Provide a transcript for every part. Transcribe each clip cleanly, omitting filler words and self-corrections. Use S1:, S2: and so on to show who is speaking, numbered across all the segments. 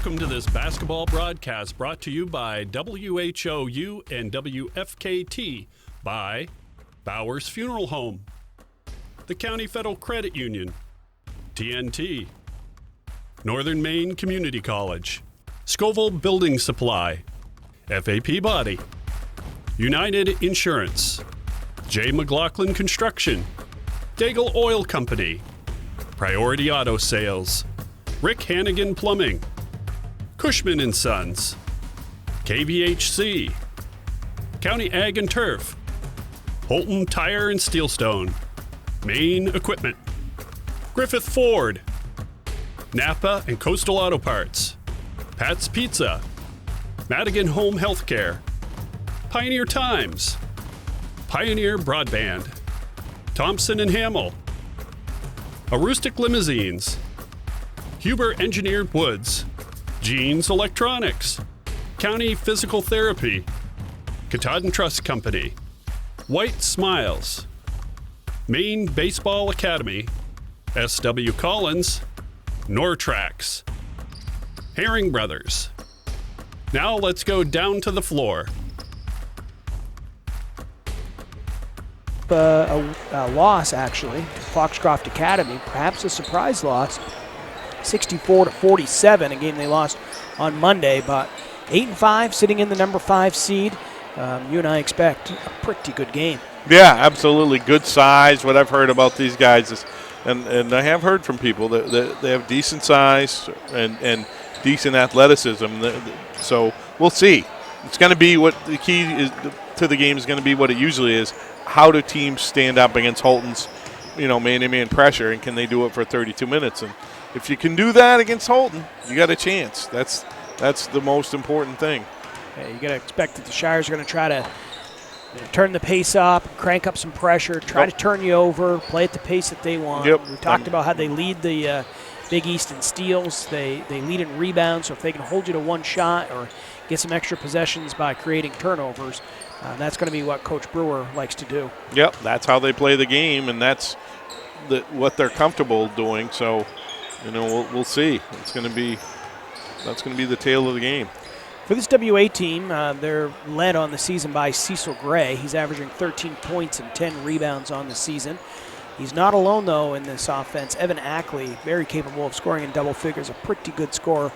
S1: Welcome to this basketball broadcast brought to you by WHOU and WFKT by Bowers Funeral Home, the County Federal Credit Union, TNT, Northern Maine Community College, Scoville Building Supply, FAP Body, United Insurance, J. McLaughlin Construction, Daigle Oil Company, Priority Auto Sales, Rick Hannigan Plumbing, Cushman & Sons, KVHC, County Ag and Turf, Houlton Tire and Steelstone, Maine Equipment, Griffith Ford, Napa and Coastal Auto Parts, Pat's Pizza, Madigan Home Healthcare, Pioneer Times, Pioneer Broadband, Thompson & Hamill, Aroostook Limousines, Huber Engineered Woods, Jeans Electronics, County Physical Therapy, Katahdin Trust Company, White Smiles, Maine Baseball Academy, S.W. Collins, Nortrax, Herring Brothers. Now let's go down to the floor.
S2: A loss, actually, to Foxcroft Academy, perhaps a surprise loss, 64-47, a game they lost on Monday, but 8-5, sitting in the number 5 seed. You and I expect a pretty good game.
S3: Yeah, absolutely. Good size. What I've heard about these guys is, and I have heard from people that they have decent size and decent athleticism. So we'll see. It's going to be what the key is to the game is going to be what it usually is. How do teams stand up against Houlton's, man-to-man pressure, and can they do it for 32 minutes? And if you can do that against Houlton, you got a chance. That's the most important thing.
S2: Yeah, you got to expect that the Shires are going to try to turn the pace up, crank up some pressure, try to turn you over, play at the pace that they want.
S3: Yep.
S2: We talked about how they lead the Big East in steals. They lead in rebounds, so if they can hold you to one shot or get some extra possessions by creating turnovers, that's going to be what Coach Brewer likes to do.
S3: Yep, that's how they play the game, and that's what they're comfortable doing. So, we'll see. That's going to be the tale of the game.
S2: For this WA team, they're led on the season by Cecil Gray. He's averaging 13 points and 10 rebounds on the season. He's not alone, though, in this offense. Evan Ackley, very capable of scoring in double figures, a pretty good scorer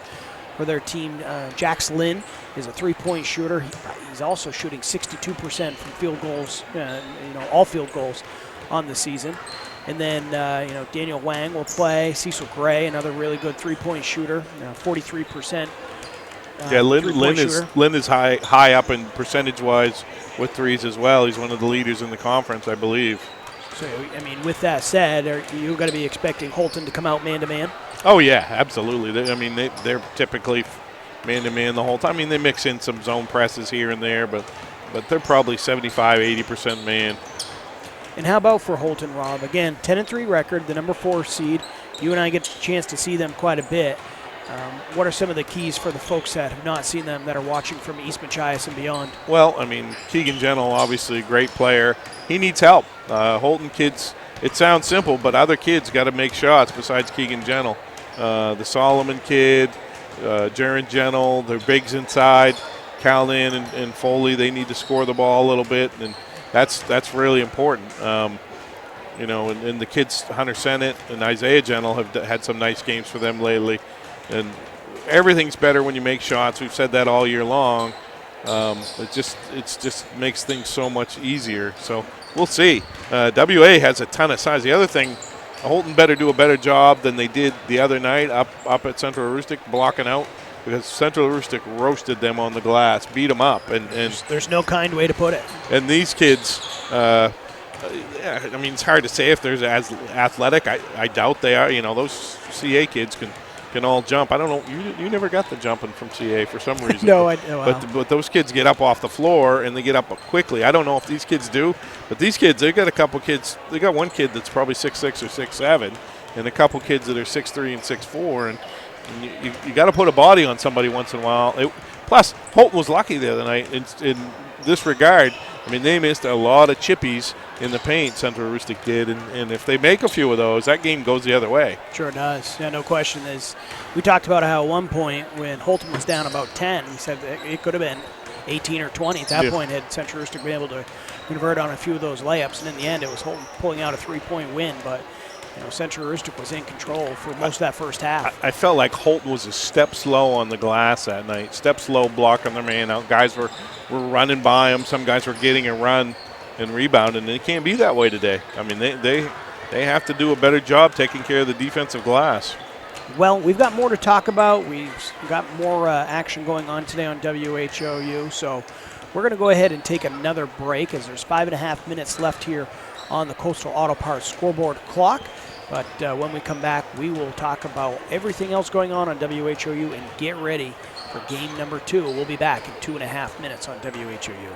S2: for their team. Jax Lynn is a three-point shooter. He's also shooting 62% from field goals, all field goals on the season. And then, Daniel Wang will play. Cecil Gray, another really good three-point shooter, 43%.
S3: Lynn is high up in percentage-wise with threes as well. He's one of the leaders in the conference, I believe.
S2: So, with that said, are you going to be expecting Houlton to come out man-to-man?
S3: Oh, yeah, absolutely. They're typically man-to-man the whole time. They mix in some zone presses here and there, but they're probably 75, 80% man.
S2: And how about for Houlton, Rob? Again, 10-3 record, the number 4 seed. You and I get a chance to see them quite a bit. What are some of the keys for the folks that have not seen them that are watching from East Machias and beyond?
S3: Well, Keegan Gentle, obviously a great player. He needs help. Houlton kids, it sounds simple, but other kids got to make shots besides Keegan Gentle. The Solomon kid, Jaron Gentle, their bigs inside, Callan and Foley, they need to score the ball a little bit, and that's really important. And the kids, Hunter Sennett and Isaiah Gentle, have had some nice games for them lately. And everything's better when you make shots. We've said that all year long. It just makes things so much easier. So we'll see. WA has a ton of size. The other thing, Houlton better do a better job than they did the other night up at Central Aroostook blocking out, because Central Aroostook roasted them on the glass, beat them up. And
S2: there's no kind way to put it.
S3: And these kids, it's hard to say if they're as athletic. I doubt they are. Those CA kids can all jump. I don't know. You never got the jumping from CA for some reason.
S2: No,
S3: but those kids get up off the floor and they get up quickly. I don't know if these kids do, but these kids, they've got a couple kids. They got one kid that's probably 6'6" or 6'7", and a couple kids that are 6'3" and 6'4", and you got to put a body on somebody once in a while. Plus, Houlton was lucky the other night in this regard. I mean, they missed a lot of chippies in the paint, Central Aroostook did, and if they make a few of those, that game goes the other way.
S2: Sure does. Yeah, no question. As we talked about how at one point when Houlton was down about 10, we said that it could have been 18 or 20. At that point, had Central Aroostook been able to convert on a few of those layups, and in the end, it was Houlton pulling out a 3-point win. But Central Aroostook was in control for most of that first half.
S3: I felt like Houlton was a step slow on the glass that night. Step slow, blocking their man out. Guys were running by them. Some guys were getting a run and rebound, and it can't be that way today. I mean, they have to do a better job taking care of the defensive glass.
S2: Well, we've got more to talk about. We've got more action going on today on WHOU, so we're going to go ahead and take another break as there's 5.5 minutes left here on the Coastal Auto Parts scoreboard clock. But when we come back, we will talk about everything else going on WHOU and get ready for game number 2. We'll be back in 2.5 minutes on WHOU.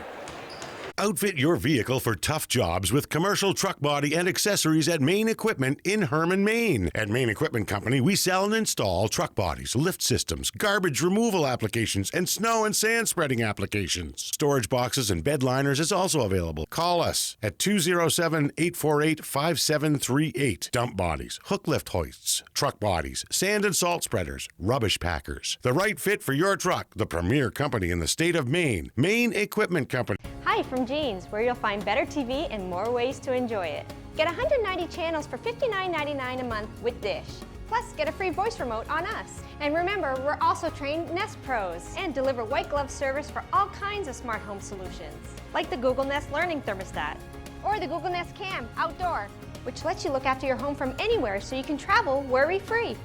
S4: Outfit your vehicle for tough jobs with commercial truck body and accessories at Maine Equipment in Herman, Maine. At Maine Equipment Company, we sell and install truck bodies, lift systems, garbage removal applications, and snow and sand spreading applications. Storage boxes and bed liners is also available. Call us at 207-848-5738. Dump bodies, hook lift hoists, truck bodies, sand and salt spreaders, rubbish packers. The right fit for your truck. The premier company in the state of Maine. Maine Equipment Company.
S5: Hi from Jeans, where you'll find better TV and more ways to enjoy it. Get 190 channels for $59.99 a month with Dish. Plus, get a free voice remote on us. And remember, we're also trained Nest Pros and deliver white glove service for all kinds of smart home solutions, like the Google Nest Learning Thermostat or the Google Nest Cam Outdoor, which lets you look after your home from anywhere so you can travel worry-free.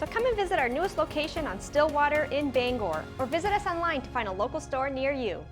S5: So come and visit our newest location on Stillwater in Bangor, or visit us online to find a local store near you.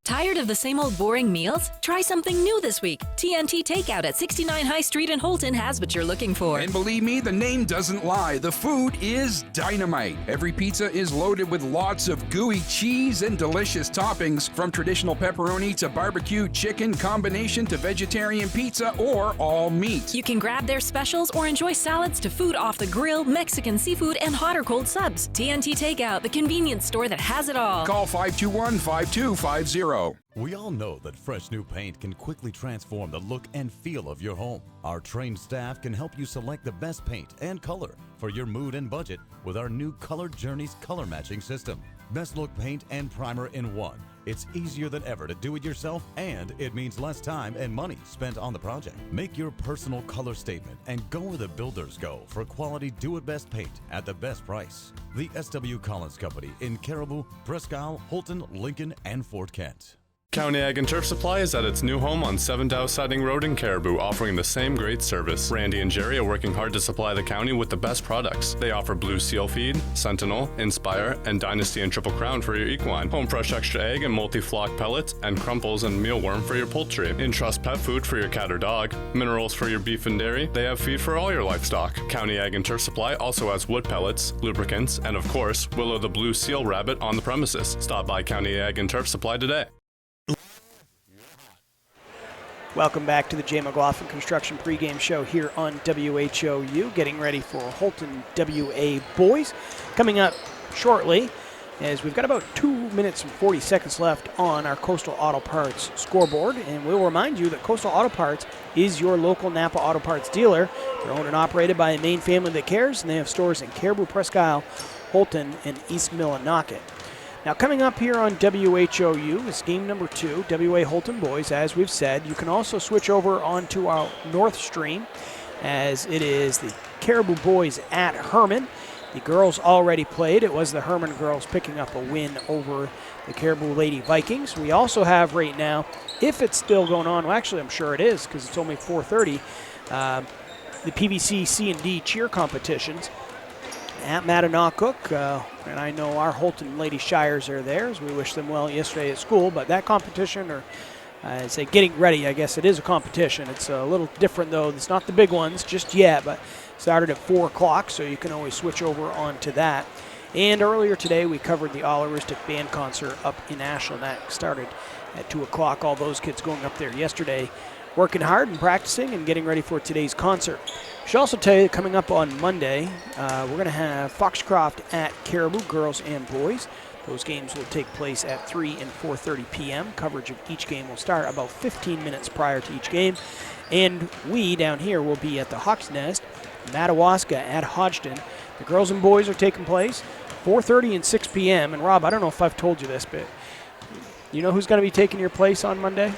S6: Tired of the same old boring meals? Try something new this week. TNT Takeout at 69 High Street in Houlton has what you're looking for.
S7: And believe me, the name doesn't lie. The food is dynamite. Every pizza is loaded with lots of gooey cheese and delicious toppings, from traditional pepperoni to barbecue chicken, combination to vegetarian pizza or all meat.
S6: You can grab their specials or enjoy salads to food off the grill, Mexican seafood, and hot or cold subs. TNT Takeout, the convenience store that has it all.
S7: Call 521-5250.
S8: We all know that fresh new paint can quickly transform the look and feel of your home. Our trained staff can help you select the best paint and color for your mood and budget with our new Color Journeys color matching system. Best look paint and primer in one. It's easier than ever to do it yourself, and it means less time and money spent on the project. Make your personal color statement and go where the builders go for quality do-it-best paint at the best price. The S.W. Collins Company in Caribou, Presque Isle, Houlton, Lincoln, and Fort Kent.
S9: County Ag and Turf Supply is at its new home on 7 Dow Siding Road in Caribou, offering the same great service. Randy and Jerry are working hard to supply the county with the best products. They offer Blue Seal Feed, Sentinel, Inspire, and Dynasty and Triple Crown for your equine, Home Fresh Extra Egg and Multi-Flock Pellets, and Crumples and Mealworm for your poultry, Entrust Pet Food for your cat or dog, Minerals for your beef and dairy. They have feed for all your livestock. County Ag and Turf Supply also has wood pellets, lubricants, and of course, Willow the Blue Seal Rabbit on the premises. Stop by County Ag and Turf Supply today.
S2: Welcome back to the Jay McLaughlin Construction pregame show here on WHOU. Getting ready for Houlton WA boys. Coming up shortly, as we've got about 2 minutes and 40 seconds left on our Coastal Auto Parts scoreboard. And we'll remind you that Coastal Auto Parts is your local Napa Auto Parts dealer. They're owned and operated by a Maine family that cares, and they have stores in Caribou, Presque Isle, Houlton, and East Millinocket. Now, coming up here on WHOU is game number 2, WA Houlton boys. As we've said, you can also switch over onto our North Stream, as it is the Caribou boys at Herman. The girls already played. It was the Herman girls picking up a win over the Caribou Lady Vikings. We also have right now, if it's still going on, well, actually I'm sure it is because it's only 4:30, the PVC C&D cheer competitions at Mattanocook, and I know our Houlton Lady Shires are there, as we wish them well yesterday at school. But that competition, or I say getting ready, I guess it is a competition. It's a little different, though. It's not the big ones just yet, but started at 4 o'clock, so you can always switch over onto that. And earlier today, we covered the All Aroostook Band concert up in Ashland. That started at 2 o'clock. All those kids going up there yesterday, working hard and practicing and getting ready for today's concert. I should also tell you, coming up on Monday, we're going to have Foxcroft at Caribou, girls and boys. Those games will take place at 3 and 4:30 p.m. Coverage of each game will start about 15 minutes prior to each game. And we down here will be at the Hawks Nest, Madawaska at Hodgson. The girls and boys are taking place 4:30 and 6 p.m. And Rob, I don't know if I've told you this, but you know who's going to be taking your place on Monday?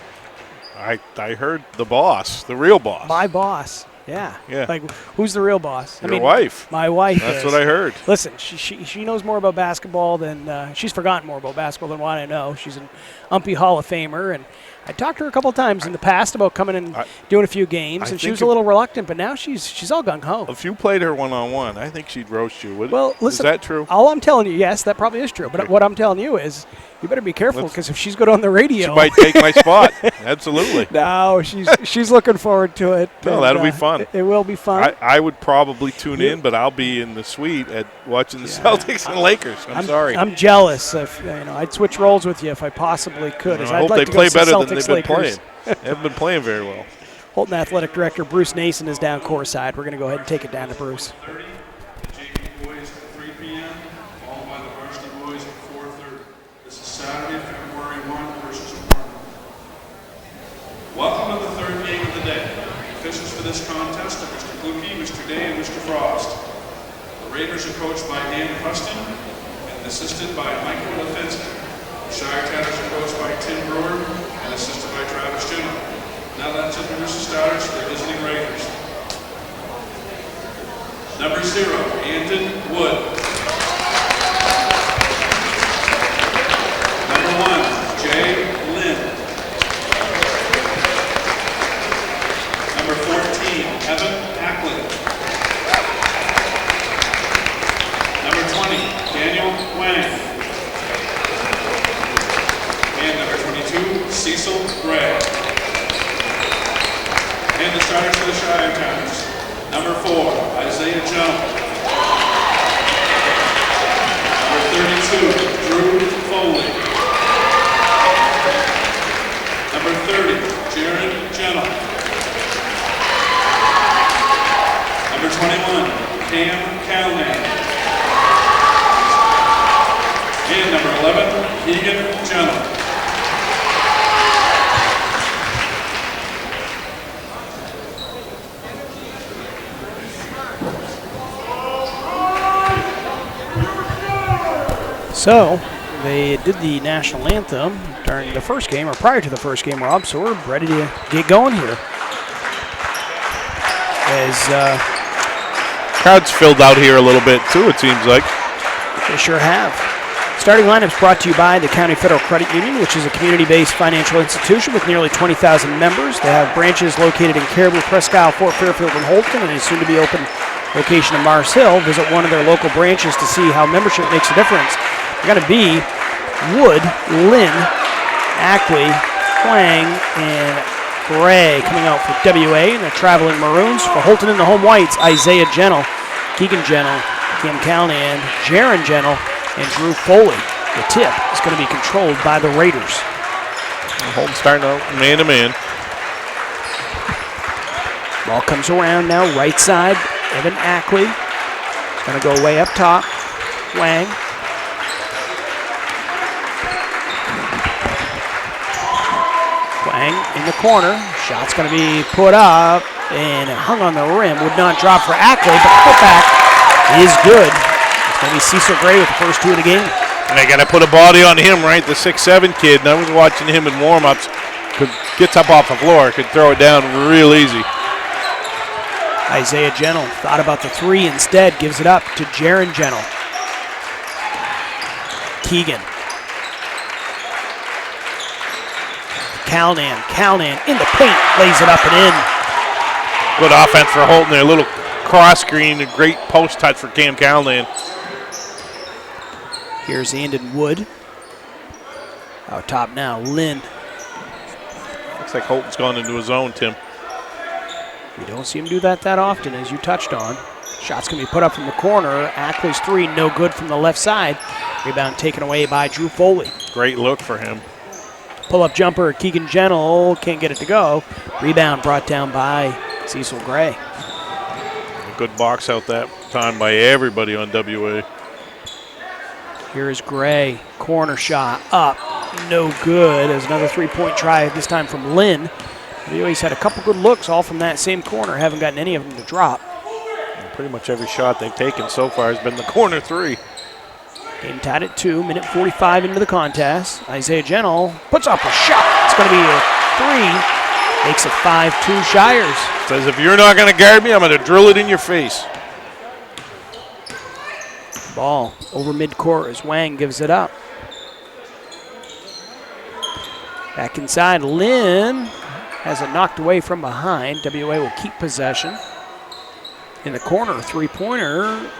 S3: I heard the boss, the real boss.
S2: My boss. Yeah.
S3: Yeah.
S2: Like, who's the real boss?
S3: Your wife.
S2: My wife.
S3: That's
S2: is.
S3: what I heard.
S2: Listen, she knows more about basketball than she's forgotten more about basketball than what I know. She's an Umpy Hall of Famer, and I talked to her a couple of times in the past about coming and doing a few games, and she was a little reluctant, but now she's all gung ho.
S3: If you played her one-on-one, I think she'd roast you.
S2: Well, listen,
S3: is that true?
S2: All I'm telling you, yes, that probably is true. But what I'm telling you is, you better be careful, because if she's good on the radio,
S3: she might take my spot. Absolutely.
S2: No, she's looking forward to it.
S3: No, that'll be fun.
S2: It will be fun.
S3: I would probably tune in, but I'll be in the suite at watching the Celtics and Lakers. I'm sorry.
S2: I'm jealous. I'd switch roles with you if I possibly could.
S3: I hope they play better than they've been playing. They haven't been playing very well.
S2: Houlton Athletic Director Bruce Nason is down courtside. We're going to go ahead and take it down to Bruce.
S10: Saturday, February 1 versus Martin. Welcome to the third game of the day. The officials for this contest are Mr. Kluge, Mr. Day, and Mr. Frost. The Raiders are coached by Dan Preston and assisted by Michael Lefinsky. The Shire Tatters are coached by Tim Brewer and assisted by Travis Juno. Now let's introduce the starters for the visiting Raiders. Number 0, Anton Wood. Number 1, Jay Lynn. Number 14, Evan Ackley. Number 20, Daniel Wang. And number 22, Cecil Gray. And the starters for the Shire Towns. Number 4, Isaiah Jones. Number 32, Drew Foley. Number 30, Jaron Gentle. Number 21, Cam Callahan. And number 11, Keegan Gentle.
S2: So, they did the national anthem during the first game, or prior to the first game, Rob, so we're ready to get going here. As
S3: crowd's filled out here a little bit, too, it seems like.
S2: They sure have. Starting lineups brought to you by the County Federal Credit Union, which is a community-based financial institution with nearly 20,000 members. They have branches located in Caribou, Presque Isle, Fort Fairfield, and Houlton, and a soon-to-be-open location in Mars Hill. Visit one of their local branches to see how membership makes a difference. They're going to be Wood, Lynn, Ackley, Huang, and Gray coming out for WA, and they're traveling Maroons. For Houlton in the home whites, Isaiah Gentle, Keegan Gentle, Kim Callahan, Jaron Gentle, and Drew Foley. The tip is going to be controlled by the Raiders.
S3: Houlton starting out man-to-man.
S2: Ball comes around now, right side. Evan Ackley is going to go way up top. Wang. Wang in the corner. Shot's going to be put up and hung on the rim. Would not drop for Ackley, but the putback is good. It's going to be Cecil Gray with the first 2 of the game.
S3: And they got to put a body on him, right? The 6'7" kid. And I was watching him in warm-ups. Gets up off the floor, could throw it down real easy.
S2: Isaiah Gentle thought about the 3 instead. Gives it up to Jaron Gentle. Keegan. Callahan in the paint, lays it up and in.
S3: Good offense for Houlton there. A little cross screen, a great post touch for Cam Callahan.
S2: Here's Andon Wood. Out top now, Lynn.
S3: Looks like Houlton's gone into his zone, Tim.
S2: We don't see him do that often, as you touched on. Shot's going to be put up from the corner. Ackley's 3, no good from the left side. Rebound taken away by Drew Foley.
S3: Great look for him.
S2: Pull-up jumper, Keegan Gentle, can't get it to go. Rebound brought down by Cecil Gray.
S3: A good box out that time by everybody on WA.
S2: Here is Gray. Corner shot up. No good. As another three-point try, this time from Lynn. He's had a couple good looks all from that same corner. Haven't gotten any of them to drop.
S3: And pretty much every shot they've taken so far has been the corner three.
S2: Game tied at 2, minute 45 into the contest. Isaiah Gentle puts up a shot. It's going to be a 3. Makes it 5-2 Shires.
S3: Says, if you're not going to guard me, I'm going to drill it in your face.
S2: Ball over midcourt as Wang gives it up. Back inside, Lynn has it knocked away from behind. WA will keep possession. In the corner, three-pointer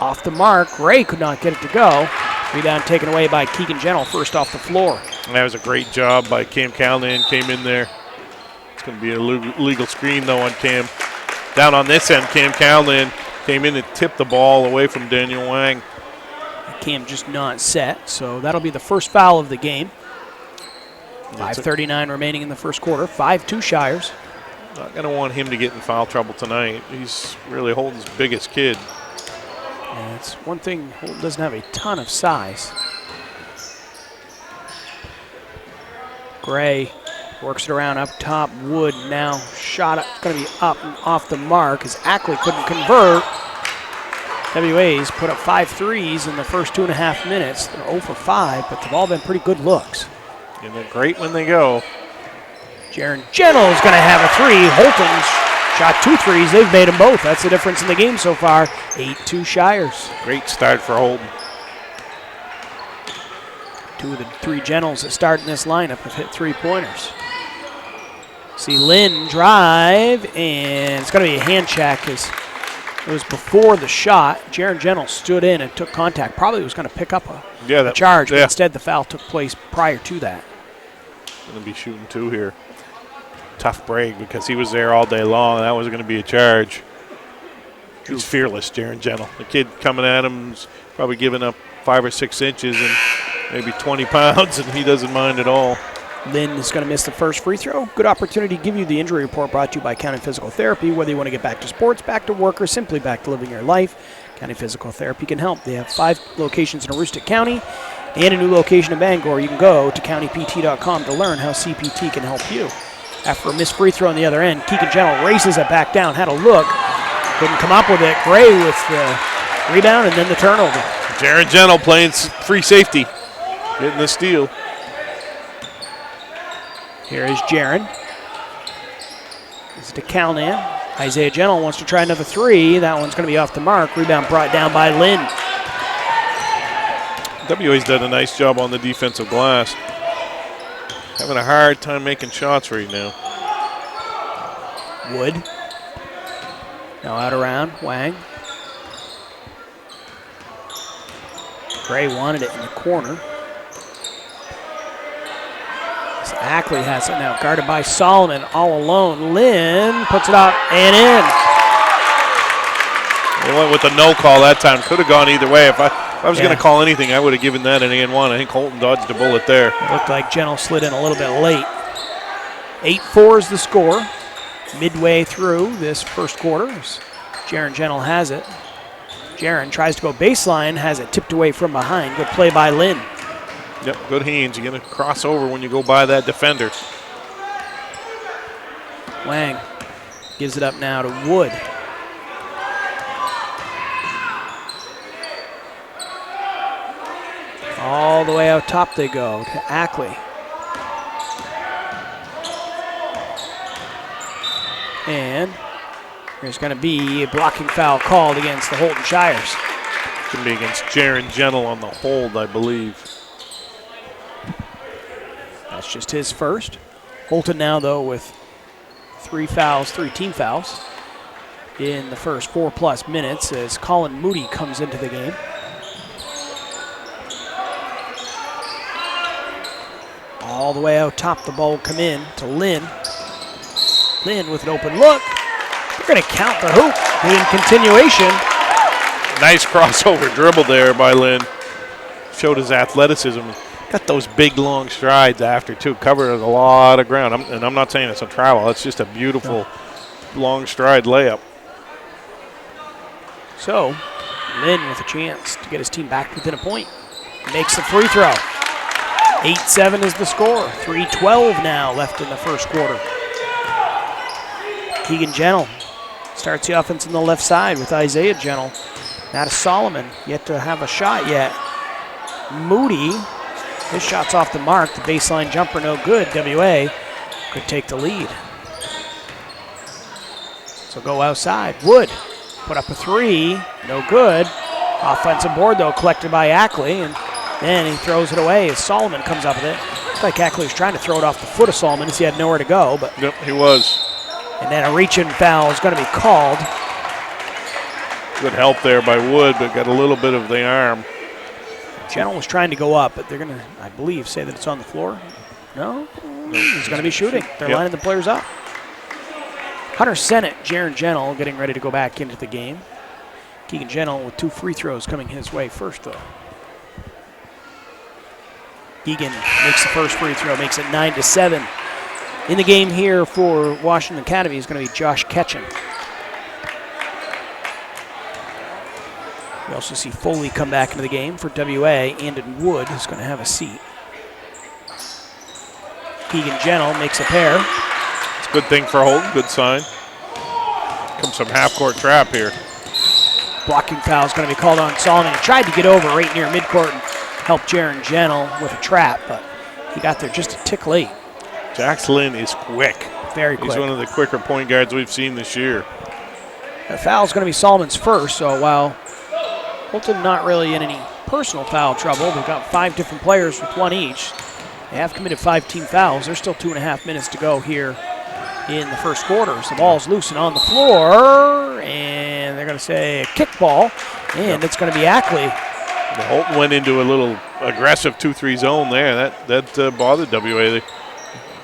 S2: off the mark. Gray could not get it to go. Rebound taken away by Keegan Gentle, first off the floor.
S3: And that was a great job by Cam Callahan, came in there. It's going to be a legal screen, though, on Cam. Down on this end, Cam Callahan came in and tipped the ball away from Daniel Wang.
S2: Cam just not set, so that'll be the first foul of the game. 5:39 remaining in the first quarter. 5-2 Shires.
S3: Not going to want him to get in foul trouble tonight. He's really Houlton's biggest kid.
S2: And it's one thing, Houlton doesn't have a ton of size. Gray works it around up top. Wood now shot up, going to be up and off the mark as Ackley couldn't convert. WA's put up 5 threes in the first 2.5 minutes. They're 0 for 5, but they've all been pretty good looks.
S3: And they're great when they go.
S2: Jaron Gentle is going to have a 3. Houlton's shot 2 threes. They've made them both. That's the difference in the game so far. 8-2 Shires.
S3: Great start for Houlton.
S2: 2 of the 3 Gentles that start in this lineup have hit 3-pointers. See Lynn drive, and it's going to be a hand check as it was before the shot. Jaron Gentle stood in and took contact. Probably was going to pick up a charge, but instead the foul took place prior to that.
S3: Going to be shooting 2 here. Tough break because he was there all day long. That was going to be a charge. He's fearless, Jaron Gentle. The kid coming at him is probably giving up 5 or 6 inches and maybe 20 pounds, and he doesn't mind at all.
S2: Lynn is going to miss the first free throw. Good opportunity to give you the injury report brought to you by County Physical Therapy. Whether you want to get back to sports, back to work, or simply back to living your life, County Physical Therapy can help. They have 5 locations in Aroostook County and a new location in Bangor. You can go to countypt.com to learn how CPT can help you. After a missed free throw on the other end, Keegan Gentle races it back down, had a look, couldn't come up with it. Gray with the rebound and then the turnover.
S3: Jaron Gentle playing free safety, getting the steal.
S2: Here is Jaron. This is to Callahan. Isaiah Gentle wants to try another 3. That one's going to be off the mark. Rebound brought down by Lynn.
S3: WA's done a nice job on the defensive glass. Having a hard time making shots right now.
S2: Wood. Now out around. Wang. Gray wanted it in the corner. Ackley has it now, guarded by Solomon, all alone. Lynn puts it up and in.
S3: They went with the no call that time. Could have gone either way. If I was going to call anything, I would have given that an and 1. I think Houlton dodged a bullet there.
S2: It looked like Gentle slid in a little bit late. 8-4 is the score. Midway through this first quarter, Jaron Gentle has it. Jaron tries to go baseline, has it tipped away from behind. Good play by Lynn.
S3: Yep, good hands. You're going to cross over when you go by that defender.
S2: Wang gives it up now to Wood. All the way out top they go to Ackley. And there's going to be a blocking foul called against the Houlton Shires.
S3: It's going to be against Jaron Gentle on the hold, I believe.
S2: That's just his first. Houlton now, though, with 3 fouls, 3 team fouls in the first 4+ minutes as Colin Moody comes into the game. All the way out top, the ball will come in to Lynn. Lynn with an open look. They're going to count the hoop in continuation.
S3: Nice crossover dribble there by Lynn. Showed his athleticism. Got those big, long strides after, too. Covered a lot of ground. I'm not saying it's a travel. It's just a beautiful, long stride layup.
S2: So, Lynn with a chance to get his team back within a point. makes the free throw. 8-7 is the score. 3:12 now left in the first quarter. Keegan Gentle starts the offense on the left side with Isaiah Gentle. Now to Solomon, yet to have a shot yet. Moody, his shot's off the mark. The baseline jumper no good. WA could take the lead. So go outside. Wood put up a three, no good. Offensive board though collected by Ackley, and then he throws it away as Solomon comes up with it. Looks like Ackley was trying to throw it off the foot of Solomon as he had nowhere to go. But
S3: yep, he was.
S2: And then a reach-in foul is going to be called.
S3: Good help there by Wood, but got a little bit of the arm.
S2: Gentle was trying to go up, but they're going to, I believe, say that it's on the floor. No? He's going to be shooting. They're lining the players up. Hunter Sennett, Jaron Gentle getting ready to go back into the game. Keegan Gentle with 2 free throws coming his way first, though. Keegan makes the first free throw, makes it 9-7. In the game here for Washington Academy is going to be Josh Ketchum. We also see Foley come back into the game for WA. Andon Wood is going to have a seat. Keegan Gentle makes a pair.
S3: It's a good thing for Houlton, good sign. Comes some half-court trap here.
S2: Blocking foul is going to be called on Solomon. He tried to get over right near midcourt and help Jaron Gentle with a trap, but he got there just a tick late.
S3: Jax Lynn is quick.
S2: Very quick.
S3: He's one of the quicker point guards we've seen this year.
S2: The foul is going to be Solomon's first, so while Houlton not really in any personal foul trouble, they've got 5 different players with 1 each. They have committed 5 team fouls. There's still 2.5 minutes to go here in the first quarter. So the ball's loose and on the floor, and they're going to say a kickball, and it's going to be Ackley.
S3: Houlton went into a little aggressive 2-3 zone there. That bothered WA.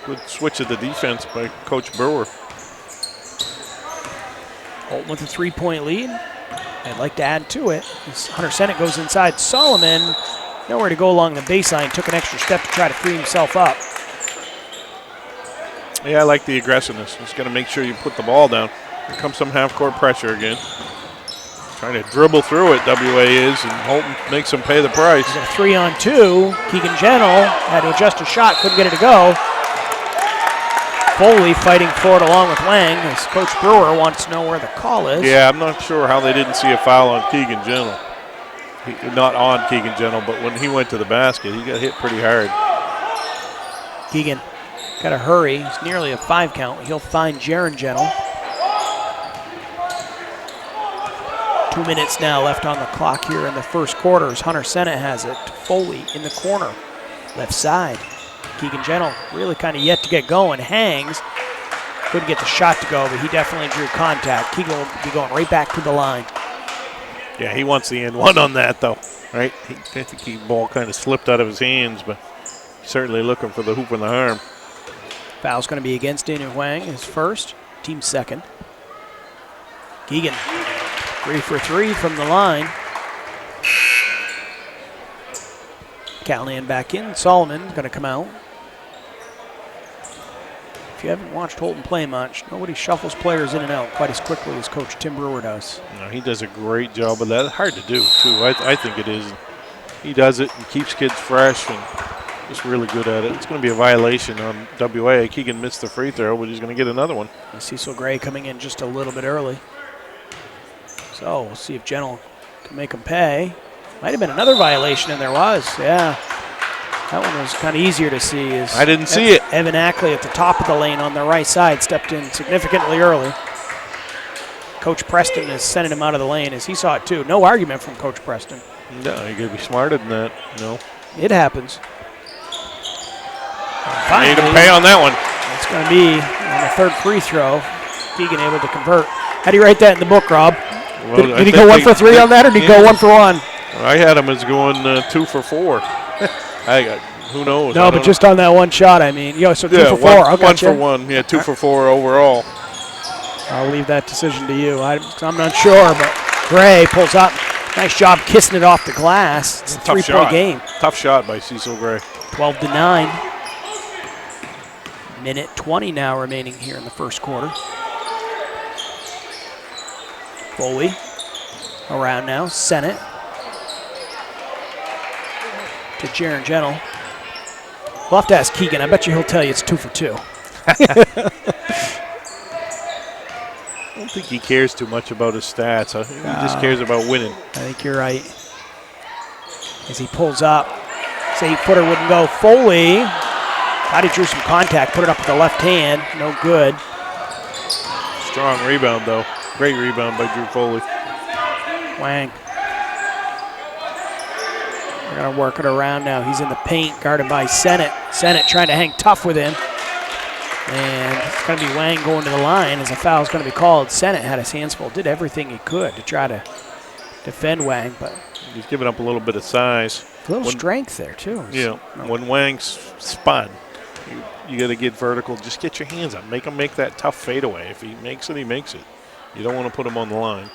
S3: Good switch of the defense by Coach Brewer.
S2: Houlton with a 3-point lead. I'd like to add to it. Hunter Sennett goes inside. Solomon, nowhere to go along the baseline, took an extra step to try to free himself up.
S3: Yeah, I like the aggressiveness. Just got to make sure you put the ball down. Here comes some half-court pressure again. Trying to dribble through it, WA is, and Houlton makes them pay the price.
S2: He's got a 3-on-2. Keegan Gentle had to adjust a shot, couldn't get it to go. Foley fighting for it along with Lang as Coach Brewer wants to know where the call is.
S3: Yeah, I'm not sure how they didn't see a foul on Keegan Gentle. Not on Keegan Gentle, but when he went to the basket, he got hit pretty hard.
S2: Keegan got to hurry. It's nearly a 5 count. He'll find Jaron Gentle. 2 minutes now left on the clock here in the first quarter as Hunter Sennett has it. Foley in the corner, left side. Keegan Gentle really kind of yet to get going. Hangs. Couldn't get the shot to go, but he definitely drew contact. Keegan will be going right back to the line.
S3: Yeah, he wants the end one on that, though, right? I think the ball kind of slipped out of his hands, but certainly looking for the hoop and the arm.
S2: Foul's going to be against Daniel Huang, his first, team second. Keegan, 3 for 3 from the line. Callahan back in. Solomon going to come out. If you haven't watched Houlton play much, nobody shuffles players in and out quite as quickly as Coach Tim Brewer does.
S3: No, he does a great job of that. Hard to do, too. I think it is. He does it and keeps kids fresh and just really good at it. It's going to be a violation on WA. Keegan missed the free throw, but he's going to get another one.
S2: Cecil Gray coming in just a little bit early. So we'll see if Gentle can make him pay. Might have been another violation, and there was, yeah. That one was kind of easier to see.
S3: I didn't see it.
S2: Evan Ackley at the top of the lane on the right side stepped in significantly early. Coach Preston is sending him out of the lane as he saw it too. No argument from Coach Preston.
S3: No, you got to be smarter than that. No.
S2: It happens.
S3: I need to pay on that one.
S2: It's going to be on the third free throw. Keegan able to convert. How do you write that in the book, Rob?
S3: Well,
S2: did he go 1 for 3 on that, or did he go 1 for 1?
S3: I had him as going 2 for 4. Who knows?
S2: No, but just on that one shot, I mean. So 2 for 4.
S3: 1 for 1. Yeah, 2 for 4 overall.
S2: I'll leave that decision to you. I'm not sure, but Gray pulls up. Nice job kissing it off the glass. It's a 3-point game.
S3: Tough shot by Cecil Gray.
S2: 12-9. Minute 20 now remaining here in the first quarter. Foley around now. Sennett. to Jaron Gentle. We'll have to ask Keegan. I bet you he'll tell you it's 2 for 2.
S3: I don't think he cares too much about his stats. I think he just cares about winning.
S2: I think you're right. As he pulls up, his 8-footer wouldn't go. Foley, thought he drew some contact, put it up with the left hand, no good.
S3: Strong rebound, though. Great rebound by Drew Foley.
S2: Wang. They're going to work it around now. He's in the paint, guarded by Sennett. Sennett trying to hang tough with him. And it's going to be Wang going to the line as a foul is going to be called. Sennett had his hands full, did everything he could to try to defend Wang, but
S3: he's giving up a little bit of size.
S2: A little strength there, too.
S3: Yeah, when Wang's spun, you got to get vertical. Just get your hands up. Make him make that tough fadeaway. If he makes it, he makes it. You don't want to put him on the line.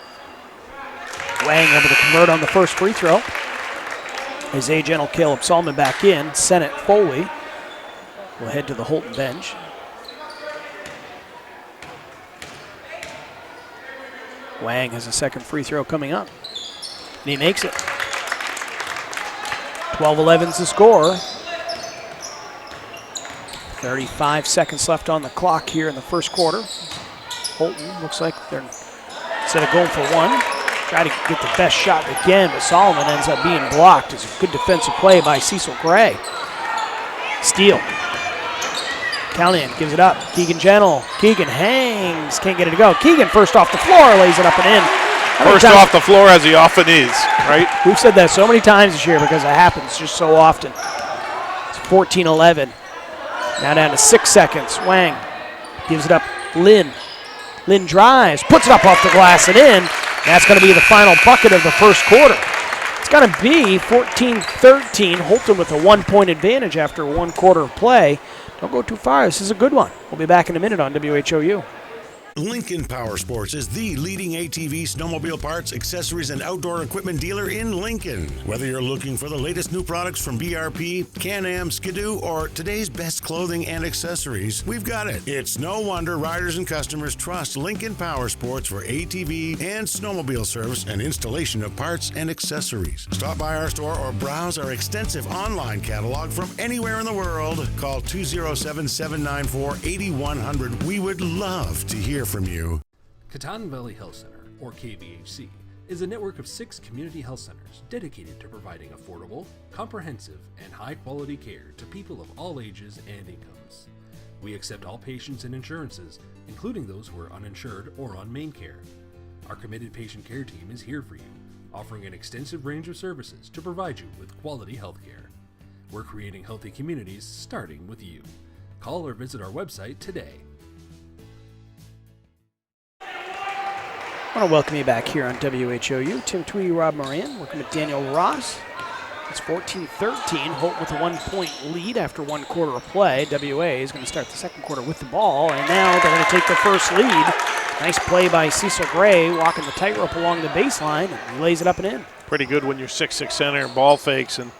S2: Wang able to convert on the first free throw. Isaiah Gentle, Caleb Solomon back in. Sennett, Foley will head to the Houlton bench. Wang has a second free throw coming up. And he makes it. 12-11's the score. 35 seconds left on the clock here in the first quarter. Houlton looks like they're, instead of going for one, try to get the best shot again, but Solomon ends up being blocked. It's a good defensive play by Cecil Gray. Steal. Callahan gives it up. Keegan Gentle. Keegan hangs. Can't get it to go. Keegan first off the floor, lays it up and in.
S3: First off the floor, as he often is, right?
S2: We've said that so many times this year because it happens just so often. It's 14-11. Now down to 6 seconds. Wang gives it up. Lynn. Lynn drives, puts it up off the glass and in. That's going to be the final bucket of the first quarter. It's going to be 14-13. Houlton with a 1-point advantage after 1 quarter of play. Don't go too far. This is a good one. We'll be back in a minute on WHOU.
S4: Lincoln Power Sports is the leading ATV, snowmobile parts, accessories, and outdoor equipment dealer in Lincoln. Whether you're looking for the latest new products from BRP, Can-Am, Skidoo, or today's best clothing and accessories, we've got it. It's no wonder riders and customers trust Lincoln Power Sports for ATV and snowmobile service and installation of parts and accessories. Stop by our store or browse our extensive online catalog from anywhere in the world. Call 207-794-8100. We would love to hear from you.
S11: Katahdin Valley Health Center, or KVHC, is a network of 6 community health centers dedicated to providing affordable, comprehensive, and high-quality care to people of all ages and incomes. We accept all patients and insurances, including those who are uninsured or on Maine care. Our committed patient care team is here for you, offering an extensive range of services to provide you with quality health care. We're creating healthy communities starting with you. Call or visit our website today.
S2: I want to welcome you back here on WHOU. Tim Tweedy, Rob Moran, working with Daniel Ross. It's 14-13. Houlton with a 1-point lead after 1 quarter of play. WA is going to start the second quarter with the ball, and now they're going to take their first lead. Nice play by Cecil Gray, walking the tightrope along the baseline, and he lays it up and in.
S3: Pretty good when you're 6'6" center, ball fakes, and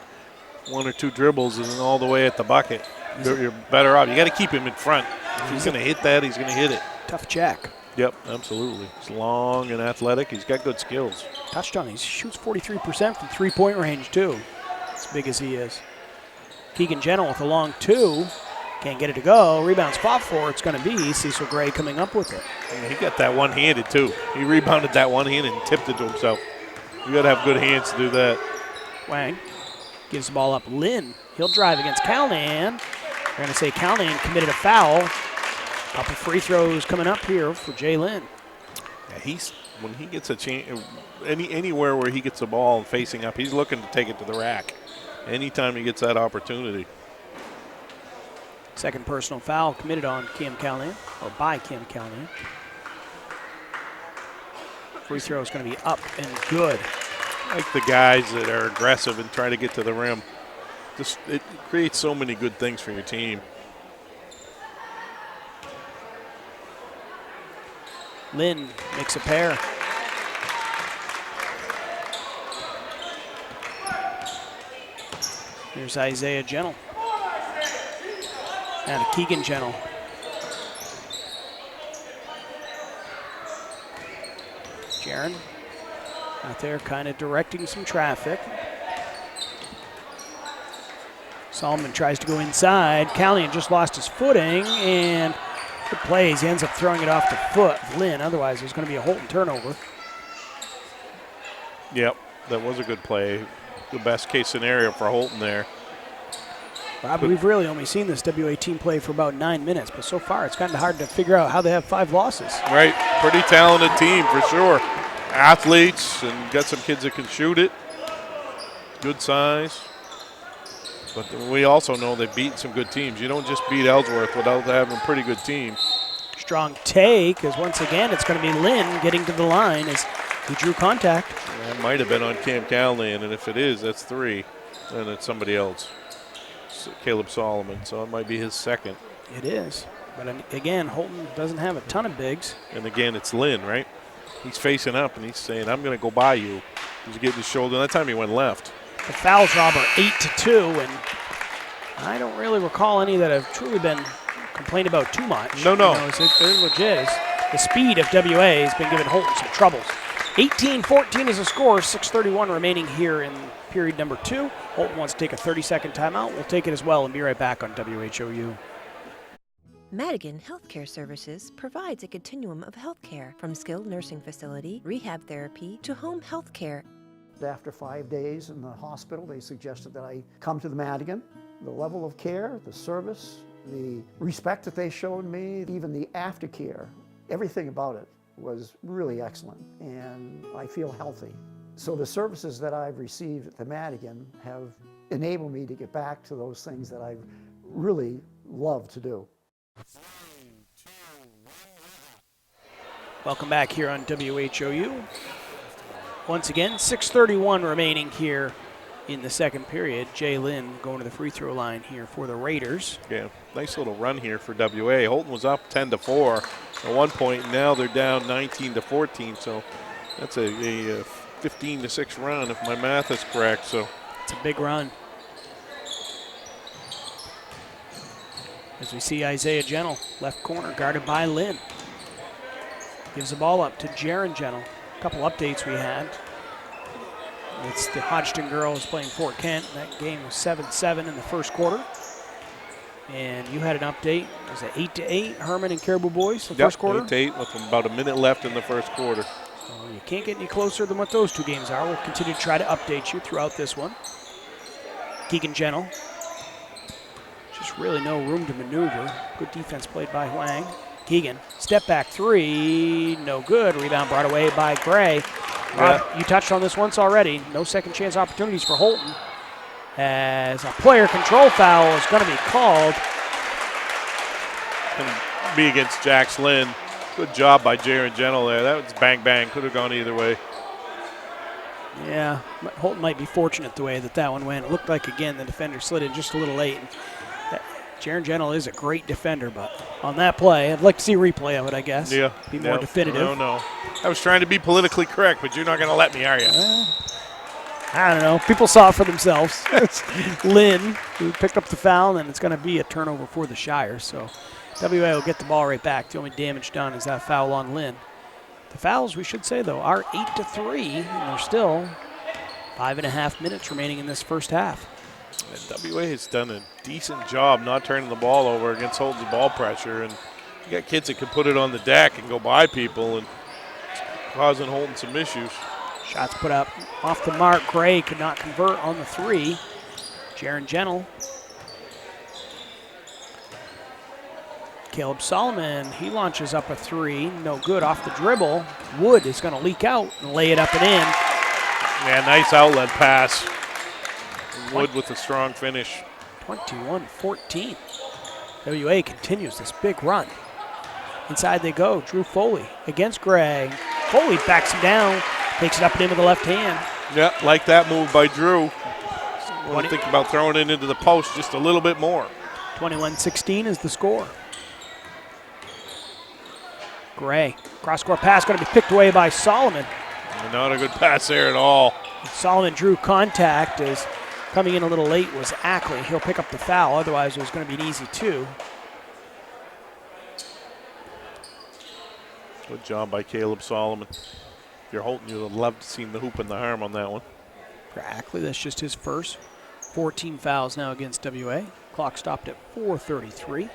S3: 1 or 2 dribbles and all the way at the bucket. You're better off. You got to keep him in front. If he's going to hit that, he's going to hit it.
S2: Tough check.
S3: Yep, absolutely. He's long and athletic. He's got good skills.
S2: Touched on. He shoots 43% from 3-point range, too. As big as he is. Keegan Gentle with a long 2. Can't get it to go. Rebounds fought for. It's going to be Cecil Gray coming up with it.
S3: Yeah, he got that one-handed, too. He rebounded that one-handed and tipped it to himself. You got to have good hands to do that.
S2: Wang gives the ball up. Lynn, he'll drive against Callahan. They're going to say Callahan committed a foul. Couple free throws coming up here for Jay Lynn.
S3: Yeah, when he gets a chance, anywhere where he gets the ball and facing up, he's looking to take it to the rack. Anytime he gets that opportunity.
S2: Second personal foul committed on Cam Callahan, or by Cam Callahan. Free throw is going to be up and good.
S3: I like the guys that are aggressive and try to get to the rim. It creates so many good things for your team.
S2: Lynn makes a pair. Here's Isaiah Gentle. And Keegan Gentle. Jaron out there kind of directing some traffic. Solomon tries to go inside. Callion just lost his footing, and good plays. He ends up throwing it off the foot of Lynn. Otherwise, there's going to be a Houlton turnover.
S3: Yep, that was a good play. The best case scenario for Houlton there.
S2: Rob, we've really only seen this WA team play for about 9 minutes, but so far it's kind of hard to figure out how they have 5 losses.
S3: Right, pretty talented team for sure. Athletes, and got some kids that can shoot it. Good size. But we also know they've beaten some good teams. You don't just beat Ellsworth without having a pretty good team.
S2: Strong take, as once again it's going to be Lynn getting to the line as he drew contact.
S3: That might have been on Cam Callion, and if it is, that's 3. And it's somebody else. Caleb Solomon, so it might be his second.
S2: It is. But again, Houlton doesn't have a ton of bigs.
S3: And again, it's Lynn, right? He's facing up, and he's saying, I'm going to go by you. He's getting his shoulder. That time he went left.
S2: The fouls, Rob, are 8-2, and I don't really recall any that have truly been complained about too much.
S3: No.
S2: They're legit. The speed of WA has been giving Houlton some troubles. 18-14 is the score, 6:31 remaining here in period number 2. Houlton wants to take a 30-second timeout. We'll take it as well and be right back on WHOU.
S12: Madigan Healthcare Services provides a continuum of healthcare from skilled nursing facility, rehab therapy, to home health care.
S13: After 5 days in the hospital, they suggested that I come to the Madigan. The level of care, the service, the respect that they showed me, even the aftercare, everything about it was really excellent, and I feel healthy. So the services that I've received at the Madigan have enabled me to get back to those things that I really love to do.
S2: Welcome back here on WHOU. Once again, 6:31 remaining here in the second period. Jay Lynn going to the free throw line here for the Raiders.
S3: Yeah, nice little run here for WA. Houlton was up 10-4 at one point, and now they're down 19-14. So that's a 15-6 run if my math is correct. So
S2: it's a big run. As we see Isaiah Gentle, left corner, guarded by Lynn. Gives the ball up to Jaron Gentle. A couple updates we had. It's the Hodgson girls playing Fort Kent. That game was 7-7 in the first quarter. And you had an update. Was it 8-8, Herman and Caribou boys, the first quarter?
S3: 8-8 with about a minute left in the first quarter.
S2: Well, you can't get any closer than what those two games are. We'll continue to try to update you throughout this one. Keegan Gentle. Just really no room to maneuver. Good defense played by Huang. Keegan, step back 3, no good. Rebound brought away by Gray. Rob, you touched on this once already. No second chance opportunities for Houlton, as a player control foul is going to be called.
S3: Going to be against Jax Lynn. Good job by Jaron Gentle there. That was bang bang. Could have gone either way.
S2: Yeah, Houlton might be fortunate the way that one went. It looked like, again, the defender slid in just a little late. Jaron Gentle is a great defender, but on that play, I'd like to see a replay of it, I guess.
S3: Yeah.
S2: Be more definitive.
S3: No. I was trying to be politically correct, but you're not going to let me, are you?
S2: I don't know. People saw it for themselves. Lynn, who picked up the foul, and it's going to be a turnover for the Shire. So WA will get the ball right back. The only damage done is that foul on Lynn. The fouls, we should say, though, are 8-3, and there's still 5.5 minutes remaining in this first half.
S3: And WA has done a decent job not turning the ball over against Houlton's ball pressure. And you got kids that can put it on the deck and go by people, and it's causing Houlton some issues.
S2: Shots put up off the mark. Gray could not convert on the 3. Jaron Gentle. Caleb Solomon, he launches up a 3. No good off the dribble. Wood is going to leak out and lay it up and in.
S3: Yeah, nice outlet pass. Wood with a strong finish.
S2: 21-14. WA continues this big run. Inside they go. Drew Foley against Gray. Foley backs him down. Takes it up and in with the left hand.
S3: Yeah, like that move by Drew. Want to think about throwing it into the post just a little bit more.
S2: 21-16 is the score. Gray. Cross-court pass going to be picked away by Solomon.
S3: Not a good pass there at all.
S2: Solomon drew contact as coming in a little late was Ackley. He'll pick up the foul. Otherwise, it was going to be an easy 2.
S3: Good job by Caleb Solomon. If you're Houlton, you would love to see the hoop and the harm on that one.
S2: For Ackley, that's just his first. 14 fouls now against WA. Clock stopped at 4:33.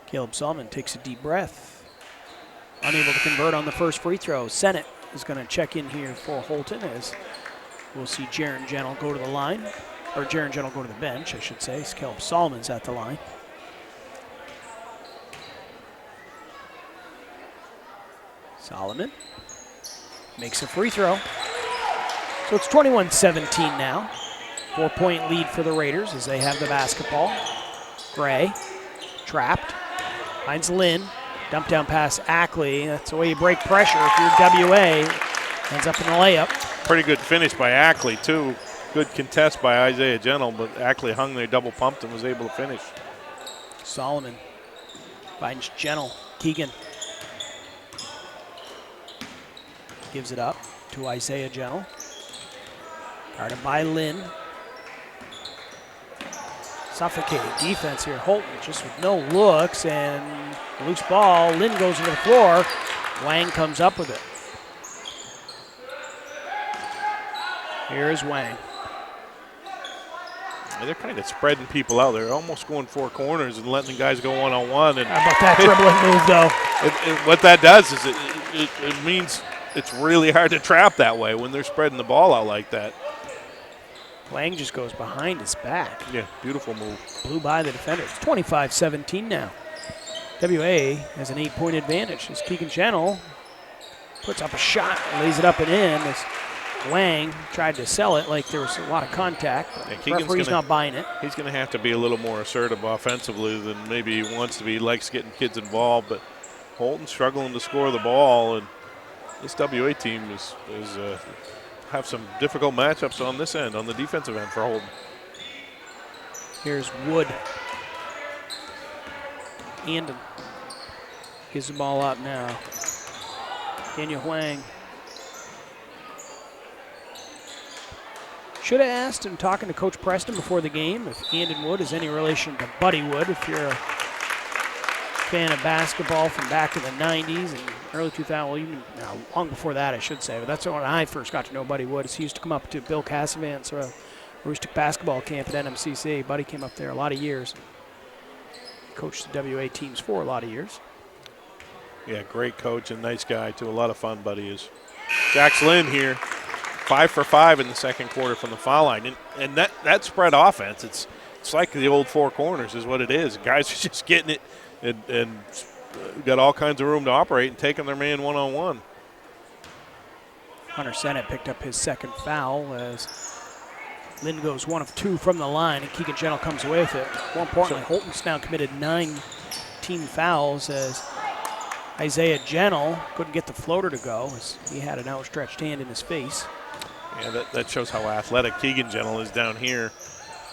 S2: Caleb Solomon takes a deep breath. Unable to convert on the first free throw. Sennett is going to check in here for Houlton as we'll see Jaron Gentle go to the line. Or Jaron Gentle go to the bench, I should say. Caleb Solomon's at the line. Solomon makes a free throw. So it's 21-17 now. 4-point lead for the Raiders as they have the basketball. Gray, trapped, finds Lynn. Dump down pass, Ackley. That's the way you break pressure if you're WA. Ends up in the layup.
S3: Pretty good finish by Ackley, too. Good contest by Isaiah Gentle, but Ackley hung there, double pumped, and was able to finish.
S2: Solomon finds Gentle. Keegan gives it up to Isaiah Gentle. Guarded by Lynn. Suffocating defense here. Houlton just with no looks and loose ball. Lynn goes into the floor. Wang comes up with it. Here's Wang.
S3: They're kind of spreading people out. They're almost going four corners and letting the guys go one-on-one.
S2: How about that dribbling move, though?
S3: What that does is it means it's really hard to trap that way when they're spreading the ball out like that.
S2: Wang just goes behind his back.
S3: Yeah, beautiful move. Blew
S2: by the defender. It's 25-17 now. WA has an 8-point advantage as Keegan Gentle puts up a shot, lays it up and in as Wang tried to sell it like there was a lot of contact. But the referee's not buying it.
S3: He's going to have to be a little more assertive offensively than maybe he wants to be. He likes getting kids involved, but Houlton's struggling to score the ball, and this WA team is have some difficult matchups on this end, on the defensive end for Houlton.
S2: Here's Wood. Andon gives the ball up now. Daniel Wang. Should have asked him, talking to Coach Preston before the game, if Andon Wood is any relation to Buddy Wood. If you're a fan of basketball from back in the 90s and early 2000s, well, even long before that, I should say. But that's when I first got to know Buddy Wood. He used to come up to Bill Cassavant's Roostic basketball camp at NMCC. Buddy came up there a lot of years. Coached the WA teams for a lot of years.
S3: Yeah, great coach and nice guy, too. A lot of fun, Buddy is. Jax Lynn here, 5 for 5 in the second quarter from the foul line. And that spread offense, it's like the old four corners is what it is. Guys are just getting it and got all kinds of room to operate and taking their man one-on-one.
S2: Hunter Sennett picked up his second foul as Lynn goes 1 of 2 from the line, and Keegan Gentle comes away with it. More importantly, Houlton's now committed 9 team fouls as Isaiah Gentle couldn't get the floater to go as he had an outstretched hand in his face.
S3: Yeah, that shows how athletic Keegan Gentle is down here.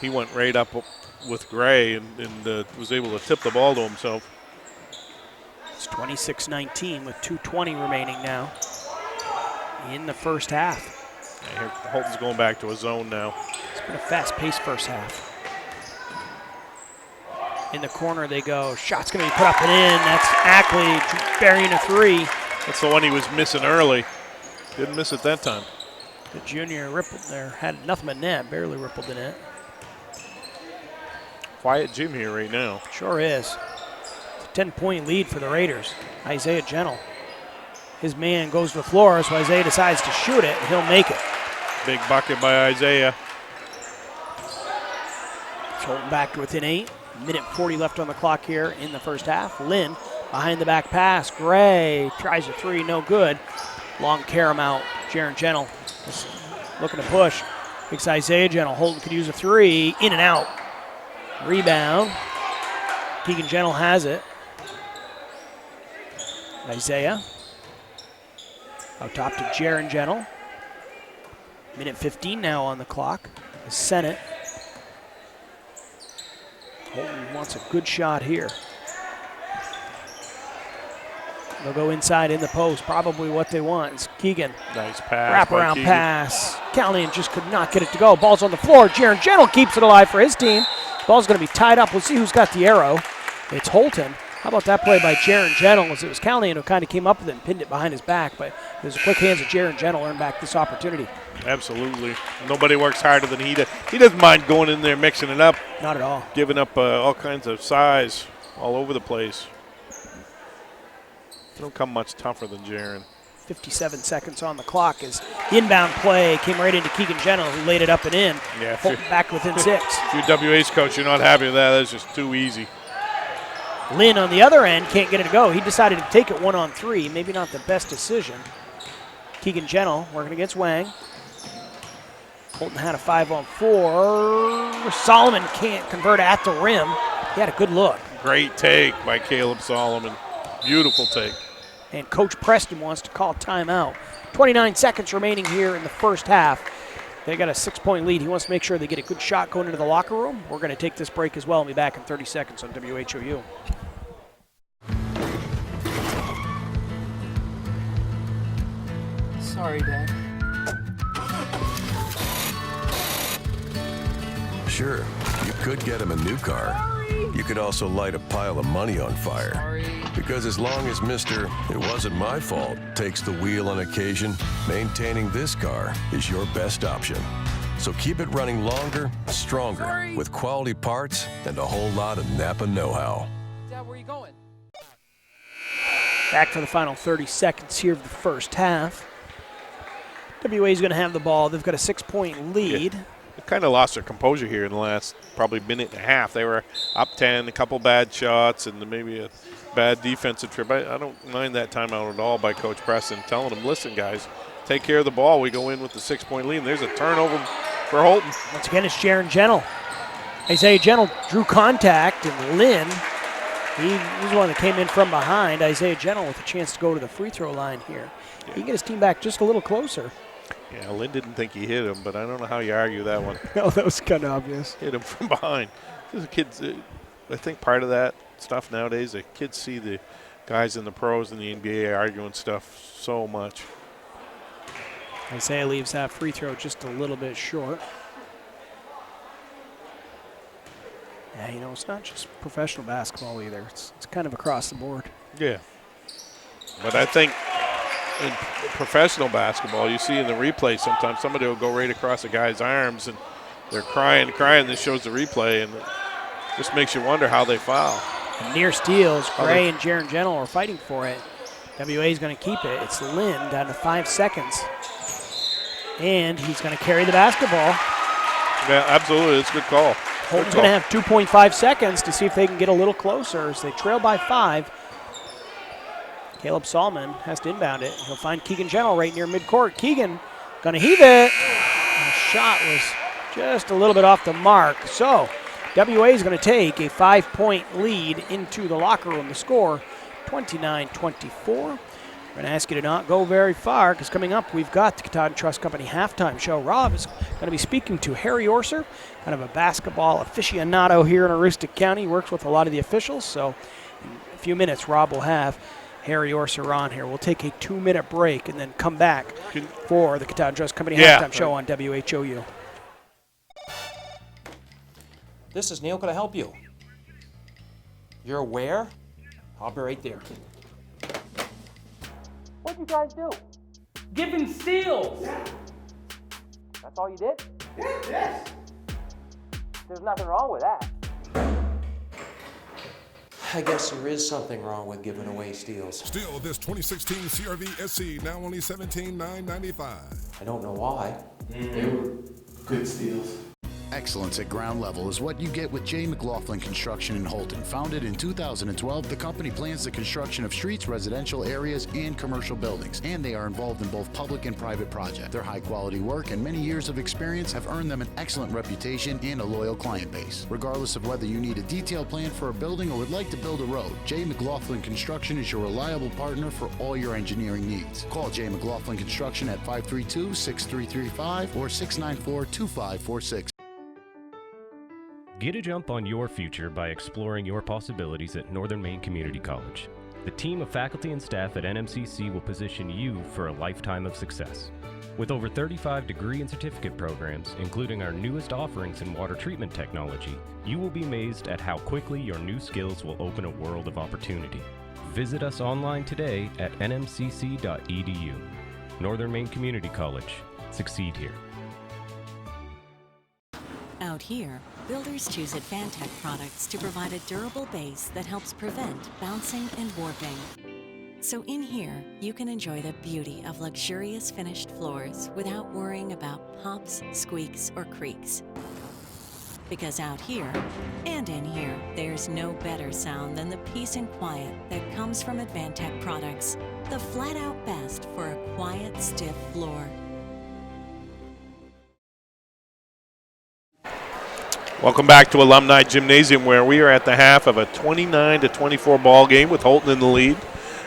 S3: He went right up with Gray and was able to tip the ball to himself.
S2: It's 26-19 with 2:20 remaining now in the first half.
S3: Yeah, here Houlton's going back to a zone now.
S2: It's been a fast-paced first half. In the corner they go. Shot's going to be put up and in. That's Ackley burying a 3.
S3: That's the one he was missing early. Didn't miss it that time.
S2: The junior rippled there. Had nothing but net. Barely rippled the net.
S3: Quiet gym here right now.
S2: Sure is. It's a 10-point lead for the Raiders. Isaiah Gentle. His man goes to the floor, so Isaiah decides to shoot it, and he'll make it.
S3: Big bucket by Isaiah.
S2: It's Houlton back to within 8. Minute 40 left on the clock here in the first half. Lynn behind the back pass. Gray tries a 3, no good. Long carom out. Jaron Gentle is looking to push. Picks Isaiah Gentle. Houlton could use a 3. In and out. Rebound. Keegan Gentle has it. Isaiah. Out top to Jaron Gentle. Minute 15 now on the clock. Sennett. Houlton wants a good shot here. They'll go inside in the post. Probably what they want is Keegan.
S3: Nice pass.
S2: Wraparound pass. Callahan just could not get it to go. Ball's on the floor. Jaron Gentle keeps it alive for his team. Ball's going to be tied up. We'll see who's got the arrow. It's Houlton. How about that play by Jaron Gentle, as it was Callahan who kind of came up with it and pinned it behind his back, but it was a quick hands of Jaron Gentle earned back this opportunity.
S3: Absolutely. Nobody works harder than he does. He doesn't mind going in there, mixing it up.
S2: Not at all.
S3: Giving up all kinds of size all over the place. Don't come much tougher than Jaron.
S2: 57 seconds on the clock as the inbound play came right into Keegan Gentle, who laid it up and in.
S3: Yeah,
S2: Houlton back within 6.
S3: If you're WA's coach, you're not happy with that. That's just too easy.
S2: Lynn on the other end can't get it to go. He decided to take it 1-on-3. Maybe not the best decision. Keegan Gentle working against Wang. Houlton had a 5-on-4. Solomon can't convert at the rim. He had a good look.
S3: Great take by Caleb Solomon. Beautiful take.
S2: And Coach Preston wants to call timeout. 29 seconds remaining here in the first half. They got a 6-point lead. He wants to make sure they get a good shot going into the locker room. We're going to take this break as well and be back in 30 seconds on WHOU.
S14: Sorry, Dad.
S15: Sure, you could get him a new car. You could also light a pile of money on fire. Because as long as Mr. It wasn't my fault takes the wheel on occasion, maintaining this car is your best option. So keep it running longer, stronger, with quality parts and a whole lot of Napa know-how.
S14: Dad, where are you going?
S2: Back for the final 30 seconds here of the first half. WA's going to have the ball. They've got a 6-point lead.
S3: Yeah. They kind of lost their composure here in the last probably minute and a half. They were up 10, a couple bad shots, and maybe a bad defensive trip. I don't mind that timeout at all by Coach Preston, telling them, listen, guys, take care of the ball. We go in with the 6-point lead, and there's a turnover for Houlton.
S2: Once again, it's Jaron Gentle. Isaiah Gentle drew contact, and Lynn, he's the one that came in from behind. Isaiah Gentle with a chance to go to the free throw line here. He can get his team back just a little closer.
S3: Yeah, Lynn didn't think he hit him, but I don't know how you argue that one.
S2: No, that was kind of obvious.
S3: Hit him from behind. The kids, I think part of that stuff nowadays, the kids see the guys in the pros and the NBA arguing stuff so much.
S2: Isaiah leaves that free throw just a little bit short. Yeah, you know, it's not just professional basketball either. It's kind of across the board.
S3: Yeah. But I think in professional basketball, you see in the replay sometimes somebody will go right across a guy's arms and they're crying. This shows the replay, and it just makes you wonder how they foul.
S2: And near steals, Gray and Jaron Gentle are fighting for it. WA is going to keep it. It's Lynn down to 5 seconds. And he's going to carry the basketball.
S3: Yeah, absolutely. It's a good call.
S2: Houlton's going to have 2.5 seconds to see if they can get a little closer as they trail by 5. Caleb Solomon has to inbound it. He'll find Keegan Gentle right near midcourt. Keegan going to heave it. The shot was just a little bit off the mark. So WA is going to take a 5-point lead into the locker room. The score, 29-24. We're going to ask you to not go very far because coming up we've got the Katahdin Trust Company halftime show. Rob is going to be speaking to Harry Orser, kind of a basketball aficionado here in Aroostook County. He works with a lot of the officials. So in a few minutes, Rob will have Harry Orser on here. We'll take a 2-minute break and then come back for the Katahdin Trust Company halftime show on WHOU.
S16: This is Neil. Can I help you? You're where? I'll be right there. What'd you guys do? Giving steals. Yeah. That's all you did? Yes. There's nothing wrong with that. I guess there is something wrong with giving away steals.
S17: Still, this 2016 CRV SC now only $17,995.
S16: I don't know why.
S18: They were good steals.
S19: Excellence at ground level is what you get with J. McLaughlin Construction in Houlton. Founded in 2012, the company plans the construction of streets, residential areas, and commercial buildings, and they are involved in both public and private projects. Their high-quality work and many years of experience have earned them an excellent reputation and a loyal client base. Regardless of whether you need a detailed plan for a building or would like to build a road, J. McLaughlin Construction is your reliable partner for all your engineering needs. Call J. McLaughlin Construction at 532-6335 or 694-2546.
S20: Get a jump on your future by exploring your possibilities at Northern Maine Community College.
S14: The team of faculty and staff at NMCC will position you for a lifetime of success. With over 35 degree and certificate programs, including our newest offerings in water treatment technology, you will be amazed at how quickly your new skills will open a world of opportunity. Visit us online today at nmcc.edu. Northern Maine Community College. Succeed here.
S20: Out here, builders choose Advantech products to provide a durable base that helps prevent bouncing and warping. So in here, you can enjoy the beauty of luxurious finished floors without worrying about pops, squeaks, or creaks. Because out here, and in here, there's no better sound than the peace and quiet that comes from Advantech products. The flat-out best for a quiet, stiff floor.
S3: Welcome back to Alumni Gymnasium, where we are at the half of a 29-24 ball game with Houlton in the lead.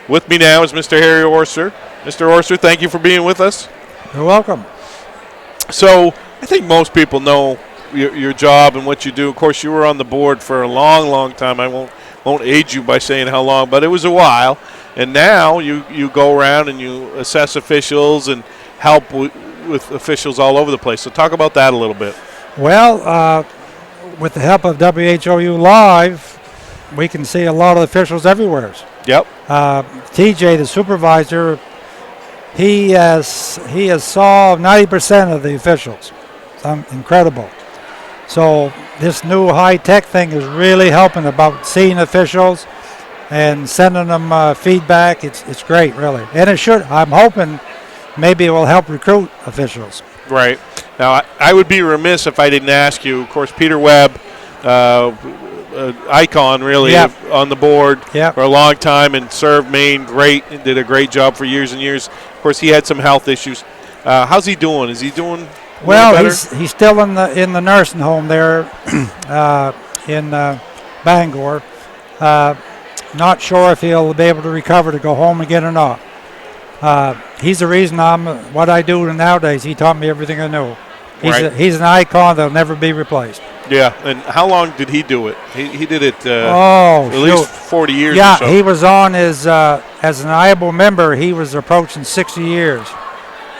S3: With me now is Mr. Harry Orser. Mr. Orser, thank you for being with us.
S21: You're welcome.
S3: So I think most people know your job and what you do. Of course, you were on the board for a long, long time. I won't age you by saying how long, but it was a while. And now you go around and you assess officials and help with officials all over the place. So talk about that a little bit.
S21: Well, with the help of WHOU.live, we can see a lot of officials everywhere.
S3: Yep.
S21: TJ, the supervisor, he has saw 90% of the officials. It's incredible. So this new high-tech thing is really helping about seeing officials and sending them feedback. It's great, really. And it should. I'm hoping maybe it will help recruit officials.
S3: Right. Now, I would be remiss if I didn't ask you. Of course, Peter Webb, icon really on the board for a long time and served Maine great and did a great job for years and years. Of course, he had some health issues. How's he doing? Is he doing
S21: well? He's still in the nursing home there in Bangor. Not sure if he'll be able to recover to go home again or not. He's the reason what I do nowadays. He taught me everything I know. He's an icon that'll never be replaced.
S3: Yeah, and how long did he do it? He did it at least 40 years or so.
S21: Yeah, he was on as an IABLE member, he was approaching 60 years.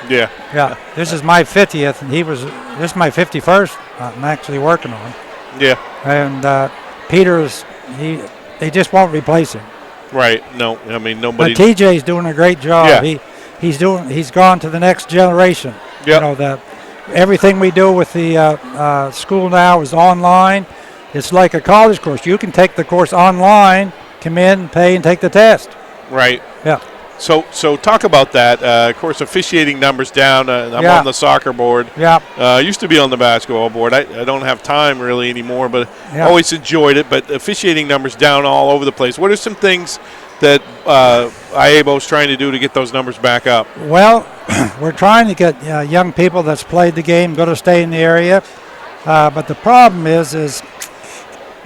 S3: Yeah.
S21: Yeah, this is my 50th, and this is my 51st I'm actually working on.
S3: Yeah.
S21: And Peter's, they just won't replace him.
S3: Right, no, I mean, nobody.
S21: But TJ's doing a great job. Yeah. He's gone to the next generation.
S3: Yeah.
S21: You know, everything we do with the school now is online. It's like a college course. You can take the course online, come in, pay, and take the test.
S3: Right.
S21: Yeah.
S3: So talk about that. Of course, officiating numbers down. I'm on the soccer board.
S21: Yeah.
S3: I used to be on the basketball board. I don't have time really anymore, but always enjoyed it. But officiating numbers down all over the place. What are some things that IABLE's trying to do to get those numbers back up?
S21: Well, we're trying to get young people that's played the game going to stay in the area. But the problem is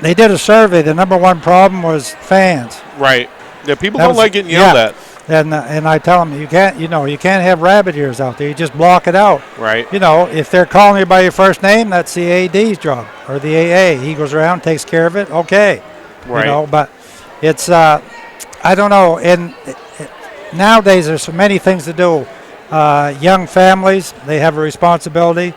S21: they did a survey. The number one problem was fans.
S3: Right. Yeah, people don't like getting yelled at.
S21: And I tell them you can't have rabbit ears out there. You just block it out.
S3: Right.
S21: You know, if they're calling you by your first name, that's the AD's job or the AA. He goes around, takes care of it. Okay.
S3: Right.
S21: You know, but it's I don't know. And nowadays there's so many things to do. Young families, they have a responsibility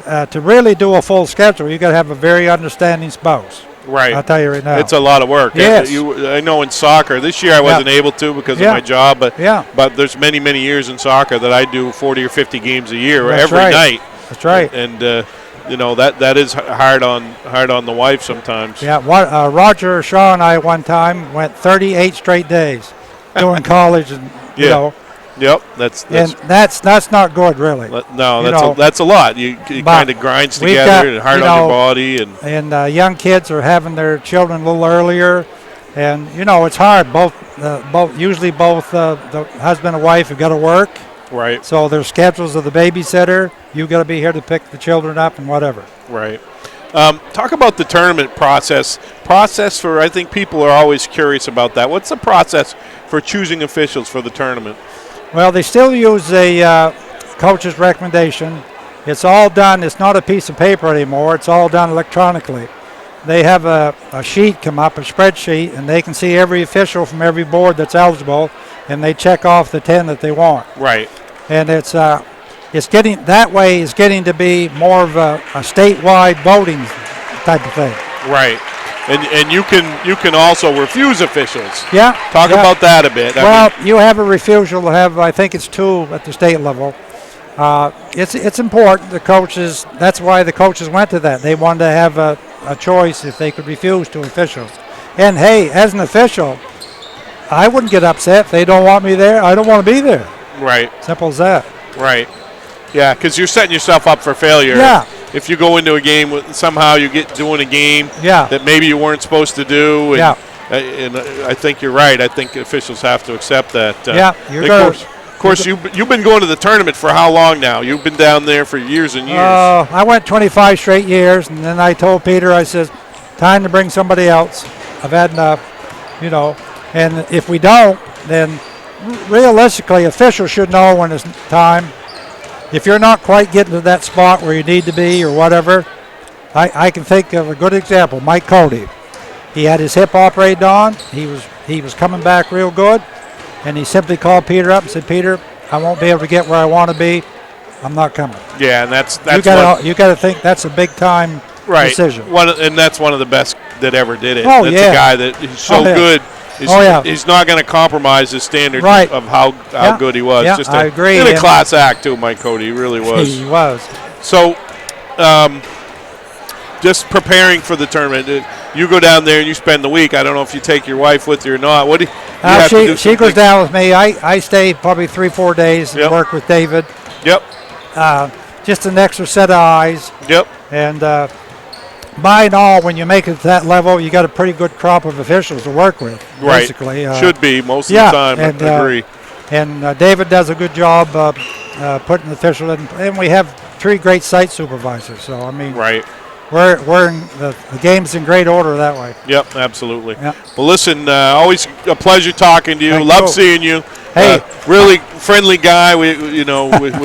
S21: to really do a full schedule. You got to have a very understanding spouse.
S3: Right.
S21: I'll tell you right now.
S3: It's a lot of work.
S21: Yes.
S3: I know in soccer, this year I wasn't able to because of my job, but there's many, many years in soccer that I do 40 or 50 games a year every night.
S21: That's right.
S3: And you know, that is hard on the wife sometimes.
S21: Yeah, Roger Shaw and I one time went 38 straight days doing college and you know.
S3: Yep, that's
S21: not good, really.
S3: No, that's a lot. You kind of grinds together and hard on your body,
S21: and young kids are having their children a little earlier, and you know it's hard. Usually both the husband and wife have got to work.
S3: Right.
S21: So their schedules of the babysitter. You got to be here to pick the children up and whatever.
S3: Right. Talk about the tournament process. For I think people are always curious about that. What's the process for choosing officials for the tournament?
S21: Well, they still use a coach's recommendation. It's all done. It's not a piece of paper anymore. It's all done electronically. they have a sheet come up, a spreadsheet, and they can see every official from every board that's eligible, and they check off the 10 that they want.
S3: Right.
S21: And it's getting that way is getting to be more of a statewide voting type of thing.
S3: Right. And you can also refuse officials.
S21: Yeah.
S3: Talk about that a bit.
S21: Well, you have a refusal to have, I think it's 2 at the state level. It's important. The coaches, that's why the coaches went to that. They wanted to have a choice if they could refuse to officials. And hey, as an official, I wouldn't get upset if they don't want me there. I don't want to be there.
S3: Right.
S21: Simple as that.
S3: Right. Yeah, because you're setting yourself up for failure.
S21: Yeah.
S3: If you go into a game with somehow you get doing a game that maybe you weren't supposed to do. And, and I think you're right. I think officials have to accept that. Of course, you've been going to the tournament for how long now? You've been down there for years and years.
S21: I went 25 straight years, and then I told Peter, I said, time to bring somebody else. I've had enough, And if we don't, then realistically, officials should know when it's time. If you're not quite getting to that spot where you need to be or whatever, I can think of a good example, Mike Cody. He had his hip operated on. He was coming back real good. And he simply called Peter up and said, Peter, I won't be able to get where I want to be. I'm not coming.
S3: Yeah, and that's
S21: you got to think that's a big time decision.
S3: And that's one of the best that ever did it.
S21: Oh,
S3: that's a guy that he's so good. He's not going to compromise his standard of how good he was.
S21: Yeah, I agree.
S3: In a class act too, Mike Cody. He really was.
S21: He was.
S3: So, just preparing for the tournament. You go down there and you spend the week. I don't know if you take your wife with you or not. What do you have to do?
S21: She goes down with me. I stay probably 3-4 days and work with David.
S3: Yep.
S21: Just an extra set of eyes.
S3: Yep.
S21: And by and all, when you make it to that level, you got a pretty good crop of officials to work with.
S3: Right.
S21: Basically.
S3: Should be most of the time. I agree.
S21: And David does a good job putting the official in. And we have 3 great site supervisors. So, I mean.
S3: Right.
S21: We're in the game's in great order that way.
S3: Yep, absolutely.
S21: Yep.
S3: Well, listen, always a pleasure talking to you.
S21: Thank
S3: Love
S21: you.
S3: seeing you.
S21: Hey,
S3: really friendly guy. We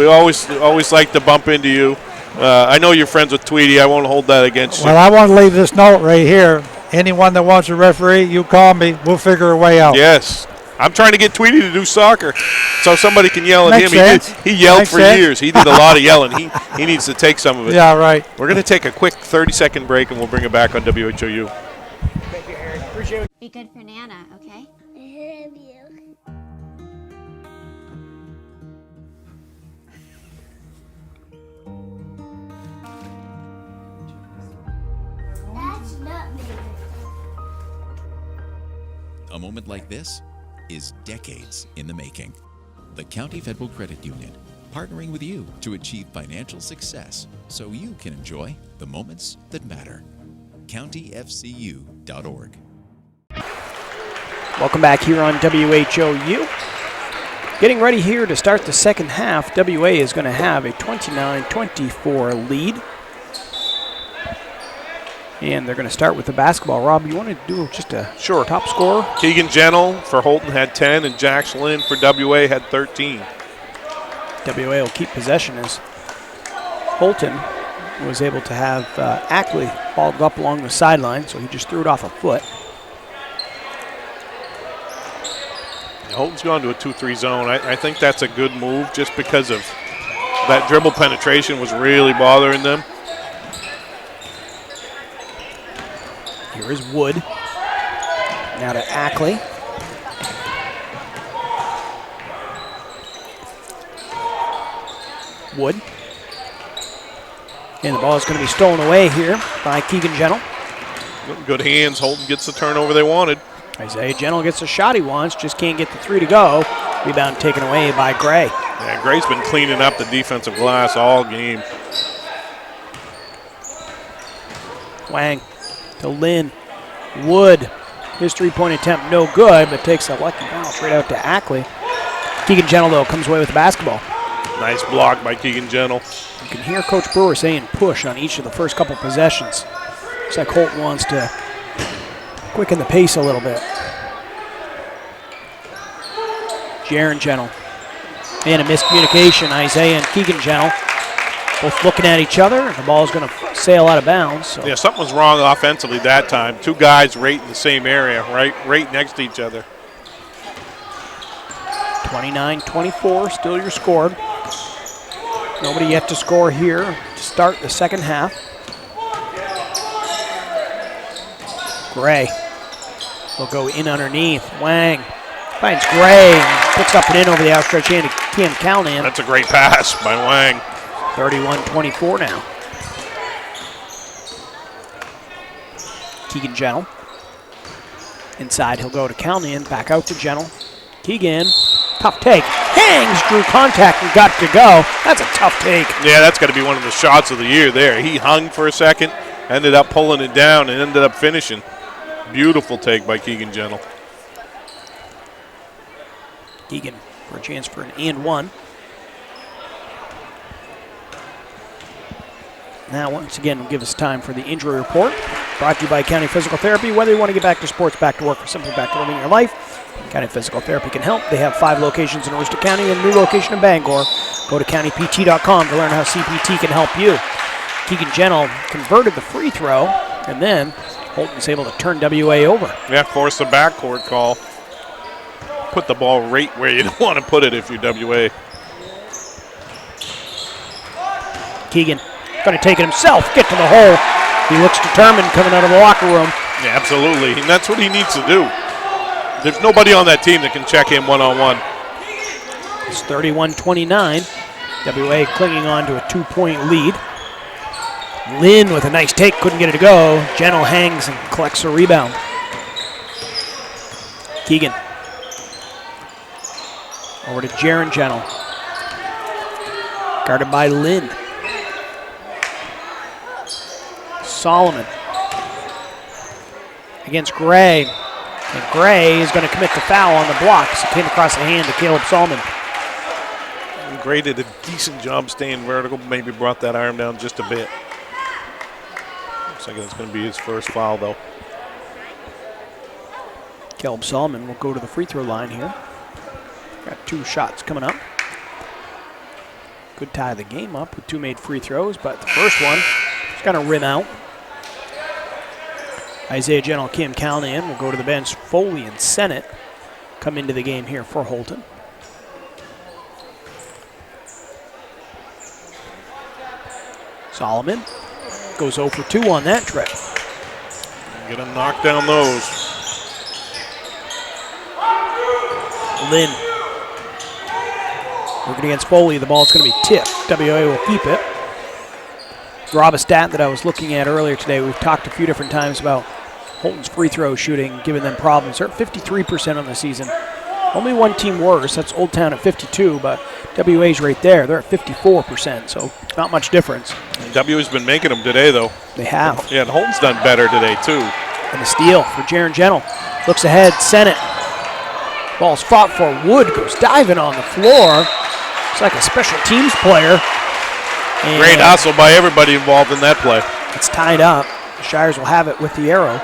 S3: always like to bump into you. I know you're friends with Tweety. I won't hold that against you.
S21: Well, I want to leave this note right here. Anyone that wants a referee, you call me. We'll figure a way out.
S3: Yes. I'm trying to get Tweety to do soccer so somebody can yell at
S21: Makes
S3: him.
S21: sense.
S3: He yelled
S21: Makes
S3: for
S21: sense.
S3: years. He did a lot of yelling. He needs to take some of it.
S21: Yeah, right.
S3: We're going to take a quick 30-second break, and we'll bring it back on WHOU.
S2: Thank you, Harry. Appreciate it.
S5: Be good for Nana, okay? I love you.
S1: That's not me. A moment like this is decades in the making. The County Federal Credit Union, partnering with you to achieve financial success so you can enjoy the moments that matter. CountyFCU.org.
S2: Welcome back here on WHOU. Getting ready here to start the second half. WA is going to have a 29-24 lead. And they're going to start with the basketball. Rob, you want to do just a top scorer?
S3: Keegan Gentle for Houlton had 10, and Jax Lynn for WA had 13.
S2: WA will keep possession as Houlton was able to have Ackley balled up along the sideline, so he just threw it off a foot.
S3: Houlton's gone to a 2-3 zone. I think that's a good move just because of that dribble penetration was really bothering them.
S2: Here is Wood. Now to Ackley. Wood. And the ball is going to be stolen away here by Keegan Gentle.
S3: Good hands. Houlton gets the turnover they wanted.
S2: Isaiah Gentle gets the shot he wants, just can't get the 3 to go. Rebound taken away by Gray.
S3: Yeah, Gray's been cleaning up the defensive glass all game.
S2: Wang to Lynn. Wood. His 3-point attempt no good, but takes a lucky bounce right out to Ackley. Keegan Gentle, though, comes away with the basketball.
S3: Nice block by Keegan Gentle.
S2: You can hear Coach Brewer saying push on each of the first couple possessions. Looks like Houlton wants to quicken the pace a little bit. Jaron Gentle. And a miscommunication, Isaiah and Keegan Gentle. Both looking at each other. The ball's going to sail out of bounds. So.
S3: Yeah, something was wrong offensively that time. Two guys right in the same area, right next to each other.
S2: 29-24, still your score. Nobody yet to score here to start the second half. Gray will go in underneath. Wang finds Gray, picks up and in over the outstretched hand to Cam Callahan.
S3: That's a great pass by Wang.
S2: 31-24 now. Keegan Gentle. Inside, he'll go to Callahan, back out to Gentle. Keegan, tough take. Hangs, drew contact, and got to go. That's a tough take.
S3: Yeah, that's got to be one of the shots of the year there. He hung for a second, ended up pulling it down, and ended up finishing. Beautiful take by Keegan Gentle.
S2: Keegan for a chance for an and one. Now, once again, we'll give us time for the injury report. Brought to you by County Physical Therapy. Whether you want to get back to sports, back to work, or simply back to living your life, County Physical Therapy can help. They have 5 locations in Aroostook County and a new location in Bangor. Go to countypt.com to learn how CPT can help you. Keegan Gentle converted the free throw, and then Houlton's able to turn WA over.
S3: Yeah, force the backcourt call. Put the ball right where you don't want to put it if you're WA.
S2: Keegan going to take it himself, get to the hole. He looks determined coming out of the locker room.
S3: Yeah, absolutely, and that's what he needs to do. There's nobody on that team that can check him one-on-one.
S2: It's 31-29. WA clinging on to a 2-point lead. Lynn with a nice take, couldn't get it to go. Gentle hangs and collects a rebound. Keegan. Over to Jaron Gentle. Guarded by Lynn. Solomon. Against Gray. And Gray is going to commit the foul on the block. So it came across the hand to Caleb Solomon.
S3: Gray did a decent job staying vertical, maybe brought that arm down just a bit. Looks like that's going to be his first foul, though.
S2: Caleb Solomon will go to the free throw line here. Got 2 shots coming up. Could tie the game up with 2 made free throws, but the first one is going to rim out. Isaiah Gentle, Cam Callahan will go to the bench. Foley and Sennett come into the game here for Houlton. Solomon goes 0 for 2 on that trip.
S3: Get him knocked down those.
S2: Lynn working against Foley. The ball's going to be tipped. WA will keep it. Rob, a stat that I was looking at earlier today. We've talked a few different times about Houlton's free throw shooting, giving them problems. They're at 53% on the season. Only one team worse. That's Old Town at 52, but WA's right there. They're at 54%, so not much difference.
S3: And WA's been making them today, though.
S2: They have.
S3: Yeah, and Houlton's done better today, too.
S2: And a steal for Jaron Gentle. Looks ahead, Sennett. Ball's fought for. Wood goes diving on the floor. It's like a special teams player. And
S3: great hustle by everybody involved in that play.
S2: It's tied up. The Shires will have it with the arrow.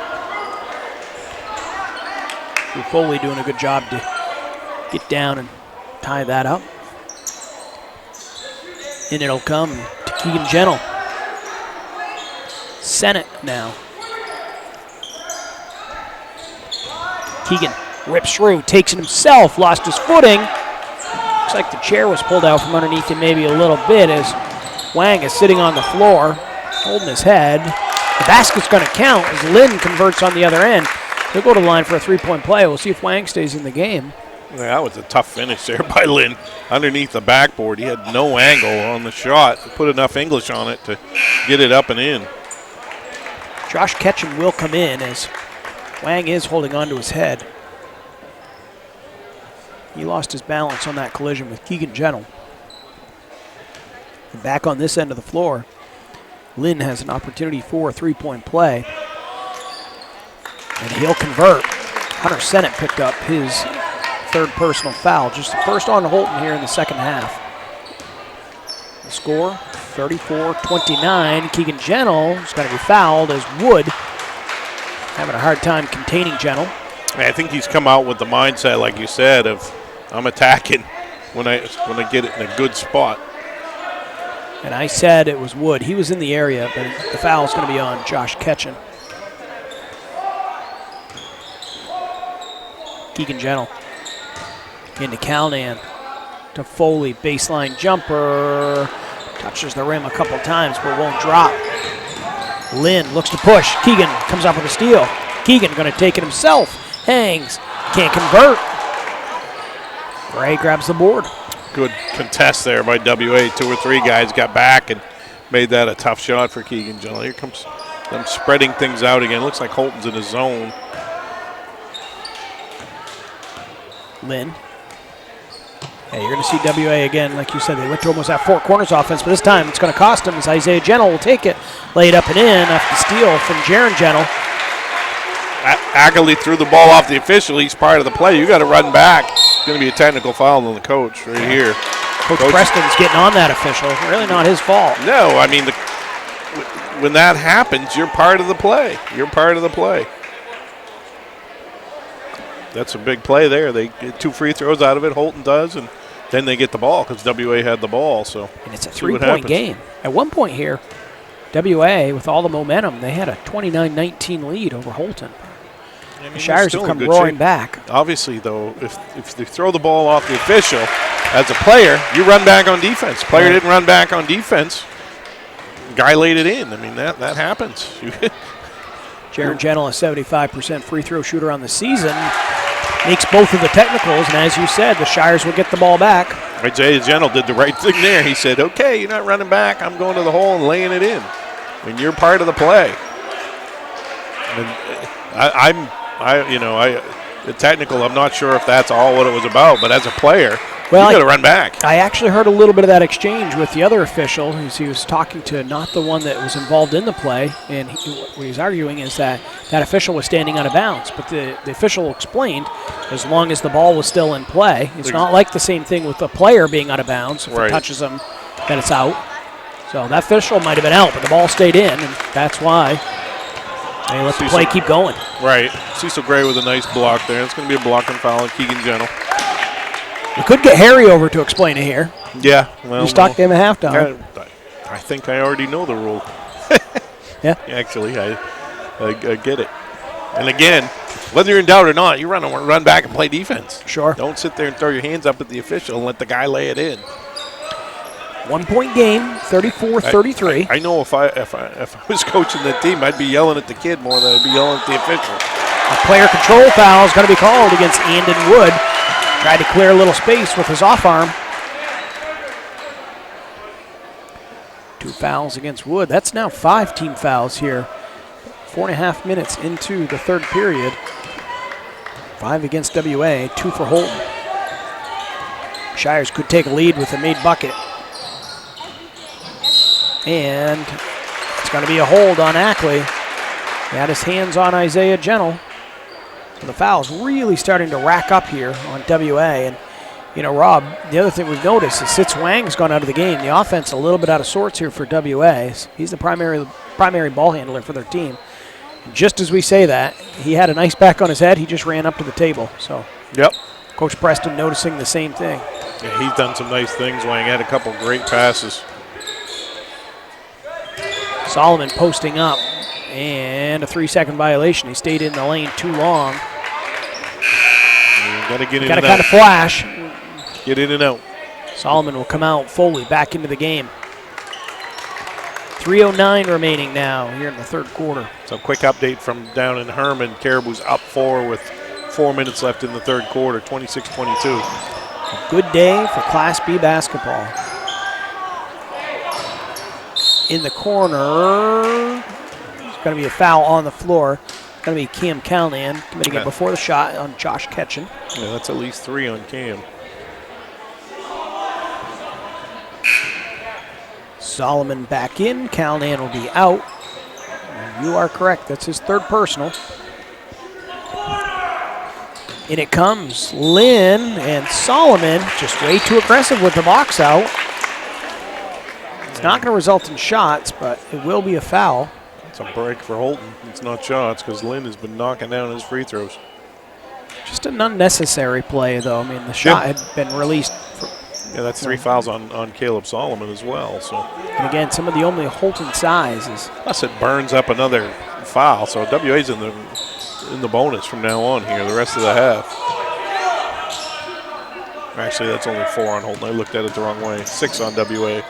S2: Foley doing a good job to get down and tie that up. And it'll come to Keegan Gentle. Sennett now. Keegan rips through, takes it himself, lost his footing. Looks like the chair was pulled out from underneath him maybe a little bit as Wang is sitting on the floor, holding his head. The basket's going to count as Lynn converts on the other end. He'll go to the line for a 3-point play. We'll see if Wang stays in the game.
S3: Yeah, that was a tough finish there by Lynn. Underneath the backboard, he had no angle on the shot. Put enough English on it to get it up and in.
S2: Josh Ketchum will come in as Wang is holding on to his head. He lost his balance on that collision with Keegan Gentle. And back on this end of the floor, Lynn has an opportunity for a 3-point play. And he'll convert. Hunter Sennett picked up his 3rd personal foul. Just the first on Houlton here in the second half. The score, 34-29. Keegan Gentle is going to be fouled as Wood having a hard time containing Gentle.
S3: I think he's come out with the mindset, like you said, of I'm attacking when I get it in a good spot.
S2: And I said it was Wood. He was in the area, but the foul's going to be on Josh Ketchen. Keegan Gentle into Calnan to Foley, baseline jumper. Touches the rim a couple times, but won't drop. Lynn looks to push. Keegan comes up with a steal. Keegan going to take it himself. Hangs. Can't convert. Gray grabs the board.
S3: Good contest there by WA. 2 or 3 guys got back and made that a tough shot for Keegan Gentle. Here comes them spreading things out again. Looks like Houlton's in his zone.
S2: Lynn. Hey, you're going to see WA again. Like you said, they went to almost that 4 corners offense, but this time it's going to cost them as Isaiah Gentle will take it. Lay it up and in after the steal from Jaron Gentle.
S3: Ackley threw the ball off the official. He's part of the play. You got to run back. It's going to be a technical foul on the coach right here.
S2: Coach Preston's getting on that official. Really not his fault.
S3: No, I mean, when that happens, you're part of the play. You're part of the play. That's a big play there. They get 2 free throws out of it. Houlton does, and then they get the ball because WA had the ball. So
S2: and it's a 3-point game. At one point here, WA, with all the momentum, they had a 29-19 lead over Houlton.
S3: I mean,
S2: the Shires have come roaring back.
S3: Obviously, though, if they throw the ball off the official, as a player, you run back on defense. Player didn't run back on defense. Guy laid it in. I mean, that happens.
S2: Jaron Gentle, a 75% free throw shooter on the season, makes both of the technicals, and as you said, the Shires will get the ball back.
S3: Isaiah Gentle did the right thing there. He said, okay, you're not running back. I'm going to the hole and laying it in. I mean, you're part of the play. And the technical, I'm not sure if that's all what it was about, but as a player, you got to run back.
S2: I actually heard a little bit of that exchange with the other official. He was talking to not the one that was involved in the play, and what he's arguing is that official was standing out of bounds. But the official explained, as long as the ball was still in play, it's not like the same thing with the player being out of bounds. If it touches him, then it's out. So that official might have been out, but the ball stayed in, and that's why they let the play keep going.
S3: Right. Cecil Gray with a nice block there. It's going to be a blocking foul on Keegan Gentle.
S2: We could get Harry over to explain it here.
S3: Yeah. Well,
S2: you talked to him at halftime.
S3: I think I already know the rule.
S2: Yeah.
S3: Actually, I get it. And again, whether you're in doubt or not, you run back and play defense.
S2: Sure.
S3: Don't sit there and throw your hands up at the official and let the guy lay it in.
S2: 1-point game, 34-33.
S3: I know if I was coaching the team, I'd be yelling at the kid more than I'd be yelling at the official.
S2: A player control foul is going to be called against Andon Wood. Tried to clear a little space with his off arm. 2 fouls against Wood. That's now 5 team fouls here. 4.5 minutes into the third period. 5 against WA, 2 for Houlton. Shires could take a lead with a made bucket. And it's going to be a hold on Ackley. He had his hands on Isaiah Gentle. So the foul's really starting to rack up here on WA. And, Rob, the other thing we've noticed is Sitz Wang's gone out of the game. The offense a little bit out of sorts here for WA. He's the primary ball handler for their team. And just as we say that, he had an ice pack on his head. He just ran up to the table. So,
S3: yep.
S2: Coach Preston noticing the same thing.
S3: Yeah, he's done some nice things. Wang had a couple great passes.
S2: Solomon posting up, and a 3-second violation. He stayed in the lane too long.
S3: Got to get in and out.
S2: Got to kind of flash.
S3: Get in and out.
S2: Solomon will come out. Foley back into the game. 3:09 remaining now here in the third quarter.
S3: So quick update from down in Herman. Caribou's up 4 with 4 minutes left in the third quarter, 26-22.
S2: A good day for Class B basketball. In the corner, there's going to be a foul on the floor. It's going to be Cam Calnan committing it before the shot on Josh Ketchen.
S3: Yeah, that's at least 3 on Cam.
S2: Solomon back in. Calnan will be out. And you are correct. That's his third personal. In it comes Lynn, and Solomon just way too aggressive with the box out. It's not going to result in shots, but it will be a foul.
S3: It's a break for Houlton. It's not shots because Lynn has been knocking down his free throws.
S2: Just an unnecessary play, though. I mean, the shot had been released
S3: Yeah, that's 3 fouls on Caleb Solomon as well. So.
S2: And again, some of the only Houlton size is.
S3: Plus, it burns up another foul. So WA's in the bonus from now on here. The rest of the half. Actually, that's only 4 on Houlton. I looked at it the wrong way. 6 on WA.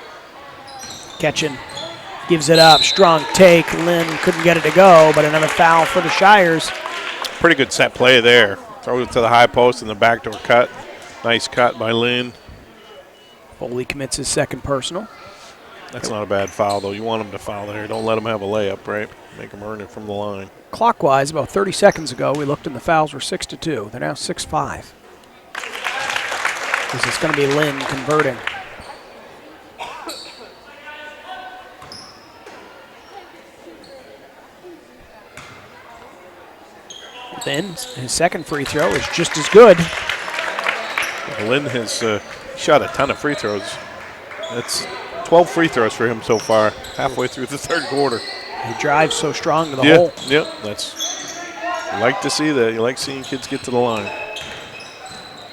S2: Ketchin gives it up. Strong take. Lynn couldn't get it to go, but another foul for the Shires.
S3: Pretty good set play there. Throw it to the high post and the backdoor cut. Nice cut by Lynn.
S2: Foley commits his second personal.
S3: That's not a bad foul, though. You want him to foul there. Don't let him have a layup, right? Make him earn it from the line.
S2: Clockwise, about 30 seconds ago, we looked and the fouls were 6-2. They're now 6-5. This is going to be Lynn converting. Lynn, his second free throw is just as good.
S3: Lynn has shot a ton of free throws. That's 12 free throws for him so far, halfway through the third quarter.
S2: He drives so strong to the hole.
S3: Yep, you like to see that. You like seeing kids get to the line.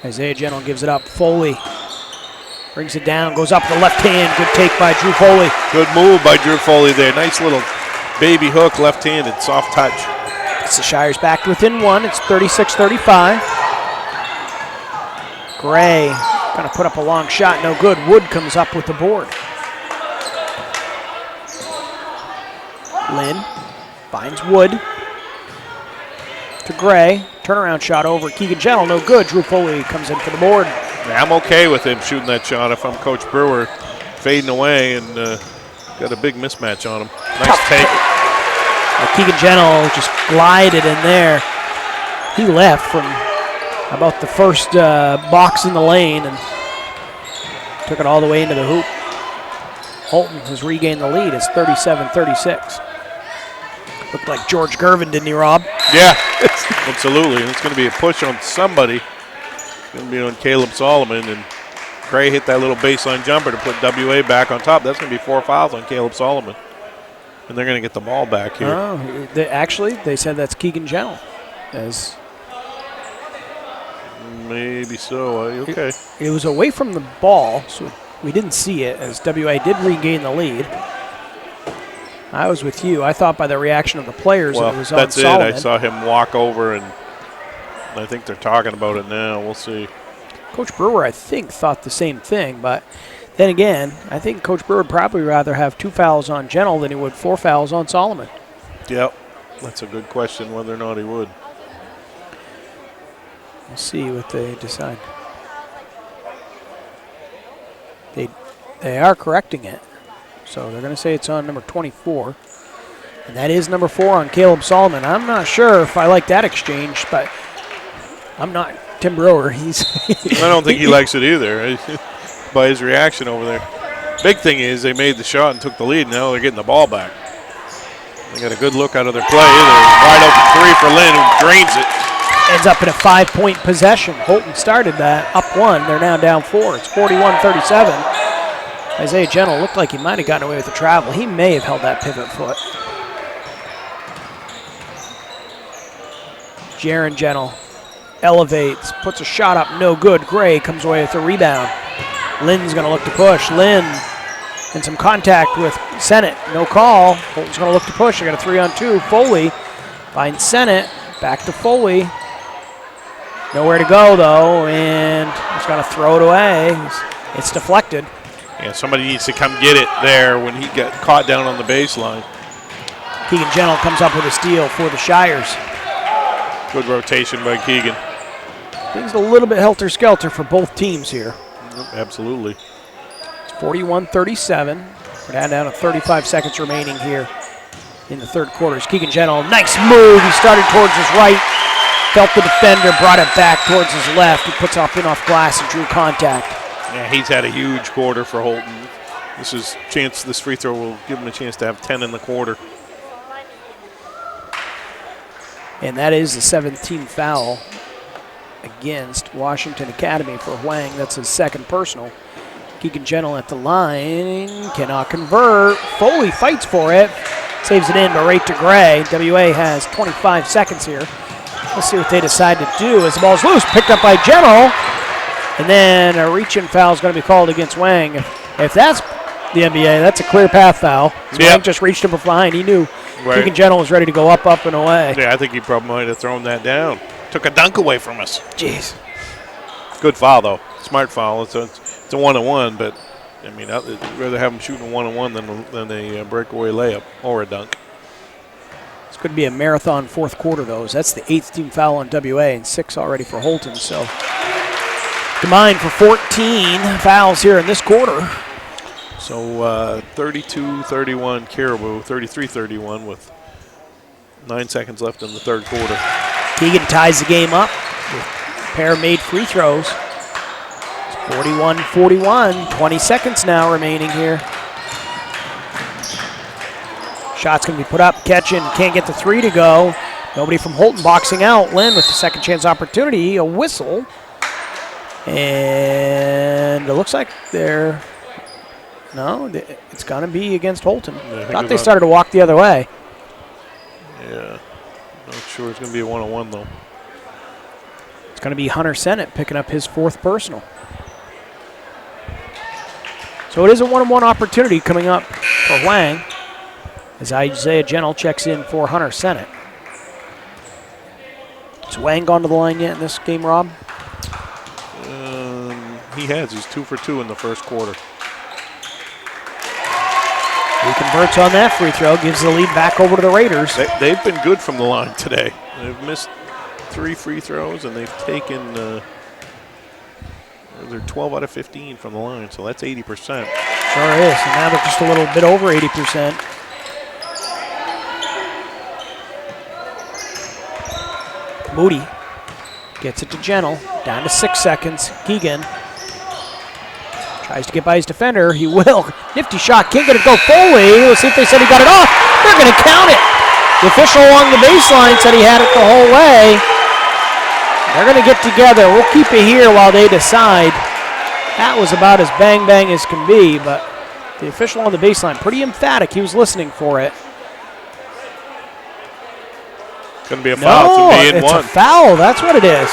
S2: Isaiah Gentle gives it up. Foley brings it down, goes up with the left hand. Good take by Drew Foley.
S3: Good move by Drew Foley there. Nice little baby hook, left-handed, soft touch.
S2: It's the Shires back to within 1. It's 36-35. Gray going to put up a long shot. No good. Wood comes up with the board. Lynn finds Wood to Gray. Turnaround shot over Keegan Gentle. No good. Drew Foley comes in for the board.
S3: Yeah, I'm okay with him shooting that shot if I'm Coach Brewer. Fading away and got a big mismatch on him. Nice take.
S2: Keegan Gentle just glided in there. He left from about the first box in the lane and took it all the way into the hoop. Houlton has regained the lead. It's 37-36. Looked like George Gervin, didn't he, Rob?
S3: Yeah, absolutely. And it's going to be a push on somebody. It's going to be on Caleb Solomon. And Gray hit that little baseline jumper to put WA back on top. That's going to be 4 fouls on Caleb Solomon. And they're going to get the ball back here.
S2: Oh, they said that's Keegan Gentle.
S3: Maybe so. Okay.
S2: It was away from the ball, so we didn't see it as WA did regain the lead. I was with you. I thought by the reaction of the players it was on Solomon.
S3: That's it. I saw him walk over, and I think they're talking about it now. We'll see.
S2: Coach Brewer, I think, thought the same thing, but then again, I think Coach Brewer would probably rather have 2 fouls on Gentle than he would 4 fouls on Solomon.
S3: Yep. That's a good question, whether or not he would.
S2: We'll see what they decide. They are correcting it. So they're going to say it's on number 24. And that is number 4 on Caleb Solomon. I'm not sure if I like that exchange, but I'm not Tim Brewer. I
S3: don't think he likes it either by his reaction over there. Big thing is they made the shot and took the lead. Now they're getting the ball back. They got a good look out of their play. Wide open 3 for Lynn, who drains it.
S2: Ends up in a 5-point possession. Houlton started that up 1. They're now down 4. It's 41-37. Isaiah Gentle looked like he might have gotten away with the travel. He may have held that pivot foot. Jaron Gentle elevates, puts a shot up, no good. Gray comes away with the rebound. Lynn's going to look to push. Lynn and some contact with Sennett. No call. Houlton's going to look to push. They got a 3-on-2. Foley finds Sennett. Back to Foley. Nowhere to go, though, and he's going to throw it away. It's deflected.
S3: Yeah, somebody needs to come get it there when he got caught down on the baseline.
S2: Keegan Gentle comes up with a steal for the Shires.
S3: Good rotation by Keegan.
S2: Things a little bit helter-skelter for both teams here.
S3: Absolutely.
S2: It's 41-37. We're down to 35 seconds remaining here in the third quarter. It's Keegan Gentle. Nice move. He started towards his right, felt the defender, brought it back towards his left. He puts off in-off glass and drew contact.
S3: Yeah, he's had a huge quarter for Houlton. This free throw will give him a chance to have 10 in the quarter.
S2: And that is the 17th foul against Washington Academy for Huang. That's his second personal. Keegan Gentle at the line, cannot convert. Foley fights for it, saves it in, but right to Gray. WA has 25 seconds here. Let's see what they decide to do as the ball's loose, picked up by Gentle. And then a reach-in foul is going to be called against Wang. If that's the NBA, that's a clear path foul. Wang just reached him behind. He knew Keegan Gentle was ready to go up, and away.
S3: Yeah, I think he probably might have thrown that down. Took a dunk away from us.
S2: Jeez.
S3: Good foul, though. Smart foul. It's a one-on-one, but, I mean, I'd rather have him shooting a one-on-one than a breakaway layup or a dunk.
S2: It's going to be a marathon fourth quarter, though. That's the 8th team foul on WA and 6 already for Houlton. So combined for 14 fouls here in this quarter.
S3: So 32-31 Caribou, 33-31 with 9 seconds left in the third quarter.
S2: Keegan ties the game up with a pair of made free throws. It's 41-41, 20 seconds now remaining here. Shot's going to be put up, catching, can't get the 3 to go. Nobody from Houlton boxing out. Lynn with the second chance opportunity, a whistle. And it looks like it's going to be against Houlton.
S3: Yeah,
S2: I thought they started to walk the other way.
S3: Yeah, not sure it's going to be a one-on-one, though.
S2: It's going to be Hunter Sennett picking up his 4th personal. So it is a one-on-one opportunity coming up for Wang as Isaiah Gentle checks in for Hunter Sennett. Has Wang gone to the line yet in this game, Rob?
S3: He has. He's 2 for 2 in the first quarter.
S2: He converts on that free throw, gives the lead back over to the Raiders.
S3: They've been good from the line today. They've missed 3 free throws, and they've taken they're 12 out of 15 from the line, so that's 80%.
S2: Sure is, and now they're just a little bit over 80%. Moody gets it to Gentle, down to 6 seconds. Keegan tries to get by his defender. He will. Nifty shot. Can't get it go Foley. Let's see if they said he got it off. They're going to count it. The official along the baseline said he had it the whole way. They're going to get together. We'll keep it here while they decide. That was about as bang as can be, but the official on the baseline, pretty emphatic. He was listening for it.
S3: It's going to be a foul.
S2: It's a foul. That's what it is.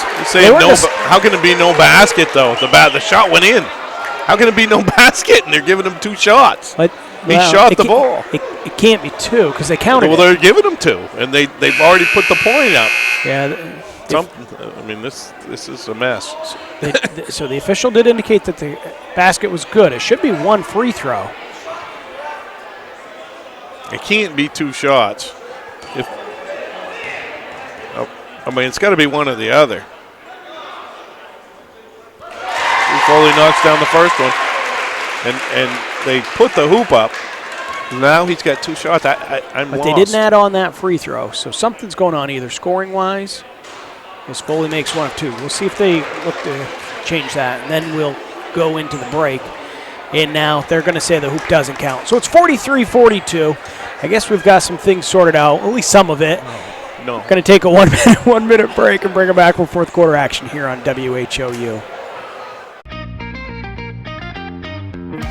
S3: How can it be no basket, though? The shot went in. How can it be no basket? And they're giving him 2 shots. He shot the ball.
S2: It can't be 2 because they counted.
S3: Well, they're giving him 2, and they've already put the point up.
S2: Yeah.
S3: I mean, this is a mess.
S2: So the official did indicate that the basket was good. It should be 1 free throw.
S3: It can't be 2 shots. It's got to be one or the other. Foley knocks down the first one, and they put the hoop up. Now he's got 2 shots. I'm
S2: But
S3: lost.
S2: they didn't add on that free throw, so something's going on either scoring-wise, as Foley makes 1 of 2. We'll see if they look to change that, and then we'll go into the break. And now they're going to say the hoop doesn't count. So it's 43-42. I guess we've got some things sorted out, at least some of it.
S3: No.
S2: Going to take a 1 minute break and bring it back for fourth quarter action here on WHOU.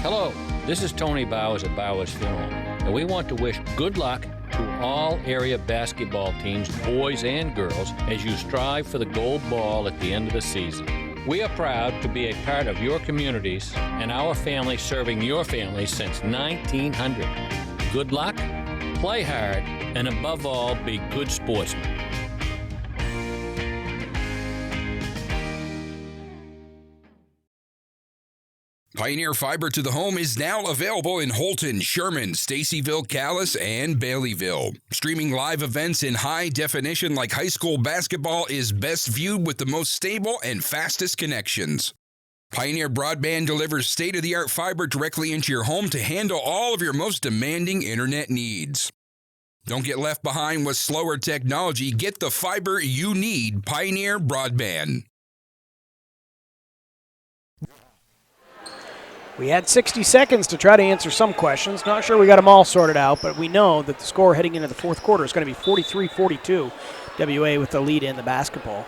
S6: Hello, this is Tony Bowers at Bowers Funeral, and we want to wish good luck to all area basketball teams, boys and girls, as you strive for the gold ball at the end of the season. We are proud to be a part of your communities and our family serving your family since 1900. Good luck, play hard, and above all, be good sportsmen.
S7: Pioneer Fiber to the Home is now available in Houlton, Sherman, Stacyville, Calais, and Baileyville. Streaming live events in high definition like high school basketball is best viewed with the most stable and fastest connections. Pioneer Broadband delivers state-of-the-art fiber directly into your home to handle all of your most demanding internet needs. Don't get left behind with slower technology. Get the fiber you need, Pioneer Broadband.
S2: We had 60 seconds to try to answer some questions. Not sure we got them all sorted out, but we know that the score heading into the fourth quarter is going to be 43-42. WA with the lead in the basketball.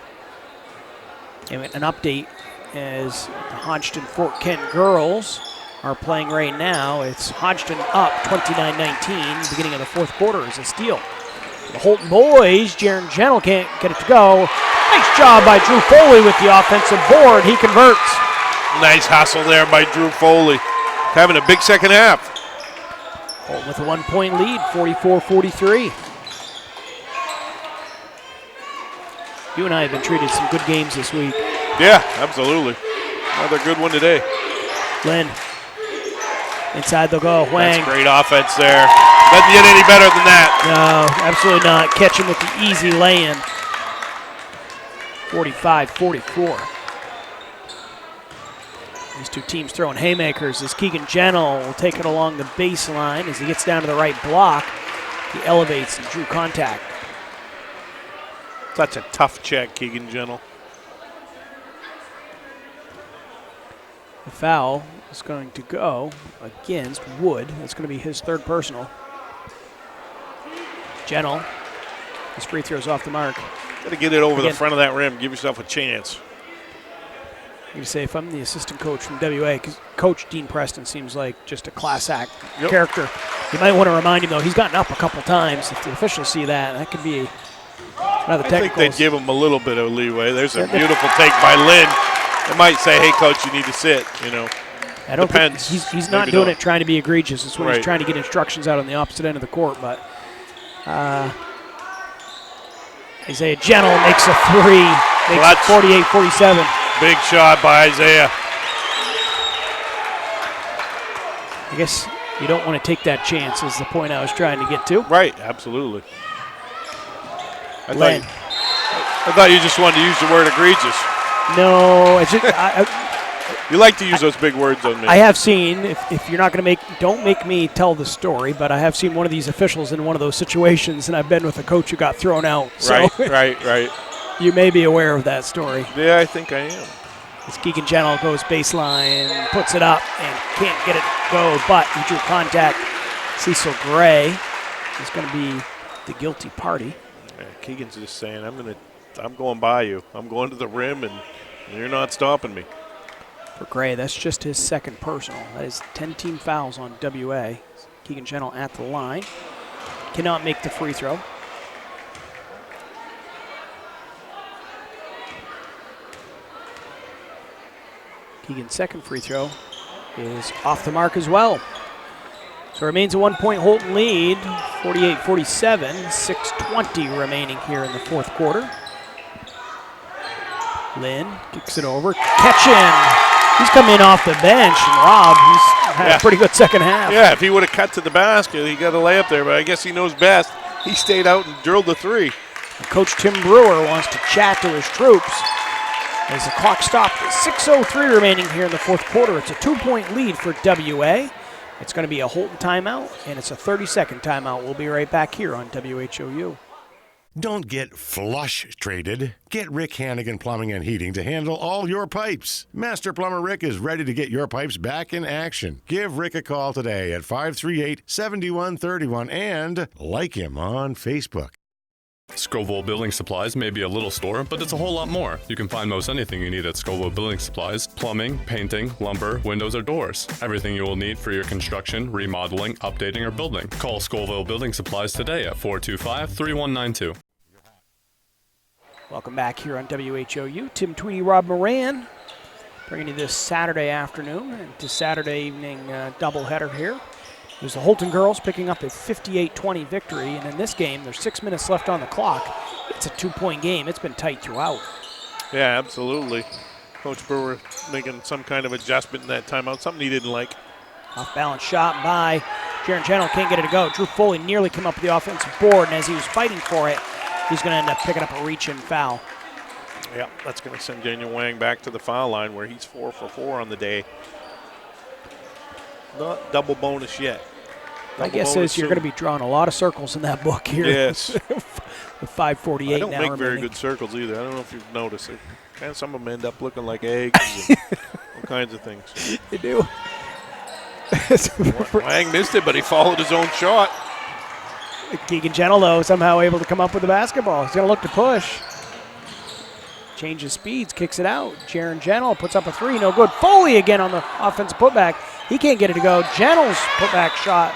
S2: And an update as the Hodgson Fort Kent girls are playing right now. It's Hodgson up 29-19. Beginning of the fourth quarter is a steal. The Houlton boys, Jaron Gentle can't get it to go. Nice job by Drew Foley with the offensive board. He converts.
S3: Nice hustle there by Drew Foley. Having a big second half.
S2: Houlton with a 1-point lead, 44-43. You and I have been treated some good games this week.
S3: Yeah, absolutely. Another good one today.
S2: Lynn. Inside they'll go. Wang.
S3: That's great offense there. Doesn't get any better than that.
S2: No, absolutely not. Catch him with the easy lay-in. 45-44. These two teams throwing haymakers as Keegan Gentle will take it along the baseline. As he gets down to the right block, he elevates and drew contact.
S3: Such a tough check, Keegan Gentle.
S2: The foul is going to go against Wood. That's going to be his third personal. Gentle, his free throw's off the mark.
S3: Got to get it over the front of that rim. Give yourself a chance.
S2: You say if I'm the assistant coach from WA, because Coach Dean Preston seems like just a class act character. You might want to remind him, though, he's gotten up a couple times. If the officials see that, that could be another technical.
S3: I think they'd give him a little bit of leeway. There's a beautiful take by Lynn. They might say, hey, Coach, you need to sit, you know.
S2: I don't
S3: Depends.
S2: think he's not doing it trying to be egregious. It's when he's trying to get instructions out on the opposite end of the court. But Isaiah Gentle makes a three. Makes it 48-47.
S3: Big shot by Isaiah.
S2: I guess you don't want to take that chance is the point I was trying to get to.
S3: Right, absolutely. I thought you just wanted to use the word egregious.
S2: No, it's just,
S3: you like to use those big words on me.
S2: I have seen, if you're not going to don't make me tell the story, but I have seen one of these officials in one of those situations, and I've been with a coach who got thrown out. So
S3: Right.
S2: You may be aware of that story.
S3: Yeah, I think I am.
S2: As Keegan Gentle goes baseline, puts it up, and can't get it to go, but he drew contact. Cecil Gray is going to be the guilty party.
S3: Yeah, Keegan's just saying, I'm going by you. I'm going to the rim, and you're not stopping me.
S2: For Gray, that's just his second personal. That is 10 team fouls on WA. Keegan Gentle at the line. Cannot make the free throw. Keegan's second free throw is off the mark as well. So it remains a 1-point Houlton lead, 48-47, 6:20 remaining here in the fourth quarter. Lynn kicks it over. Ketchin, he's come in off the bench, and Rob, he's had a pretty good second half.
S3: Yeah, if he would have cut to the basket, he got a layup there, but I guess he knows best. He stayed out and drilled the three.
S2: And Coach Tim Brewer wants to chat to his troops. As the clock stopped, 6:03 remaining here in the fourth quarter. It's a 2-point lead for WA. It's going to be a Houlton timeout, and it's a 30-second timeout. We'll be right back here on WHOU.
S4: Don't get flush traded. Get Rick Hannigan Plumbing and Heating to handle all your pipes. Master Plumber Rick is ready to get your pipes back in action. Give Rick a call today at 538-7131 and like him on Facebook.
S9: Scoville Building Supplies may be a little store, but it's a whole lot more. You can find most anything you need at Scoville Building Supplies: plumbing, painting, lumber, windows, or doors. Everything you will need for your construction, remodeling, updating, or building. Call Scoville Building Supplies today at 425-3192.
S2: Welcome back here on WHOU. Tim Tweedy, Rob Moran, bringing you this Saturday afternoon and to Saturday evening doubleheader here. It was the Houlton girls picking up a 58-20 victory, and in this game, there's 6 minutes left on the clock. It's a 2-point game. It's been tight throughout.
S3: Yeah, absolutely. Coach Brewer making some kind of adjustment in that timeout, something he didn't like.
S2: Off-balance shot by Jaron Gentle, can't get it to go. Drew Foley nearly came up with the offensive board, and as he was fighting for it, he's going to end up picking up a reach-in foul.
S3: Yeah, that's going to send Daniel Wang back to the foul line where he's 4 for 4 on the day. Not double bonus yet.
S2: My guess is you're going to be drawing a lot of circles in that book here.
S3: Yes.
S2: With 5:48 now.
S3: I don't make very good circles either. I don't know if you've noticed it. And some of them end up looking like eggs and all kinds of things.
S2: They do.
S3: Wang missed it, but he followed his own shot.
S2: Keegan Gentle, though, somehow able to come up with the basketball. He's going to look to push. Changes speeds, kicks it out. Jaron Gentle puts up a three, no good. Foley again on the offensive putback. He can't get it to go. Gentle's putback shot.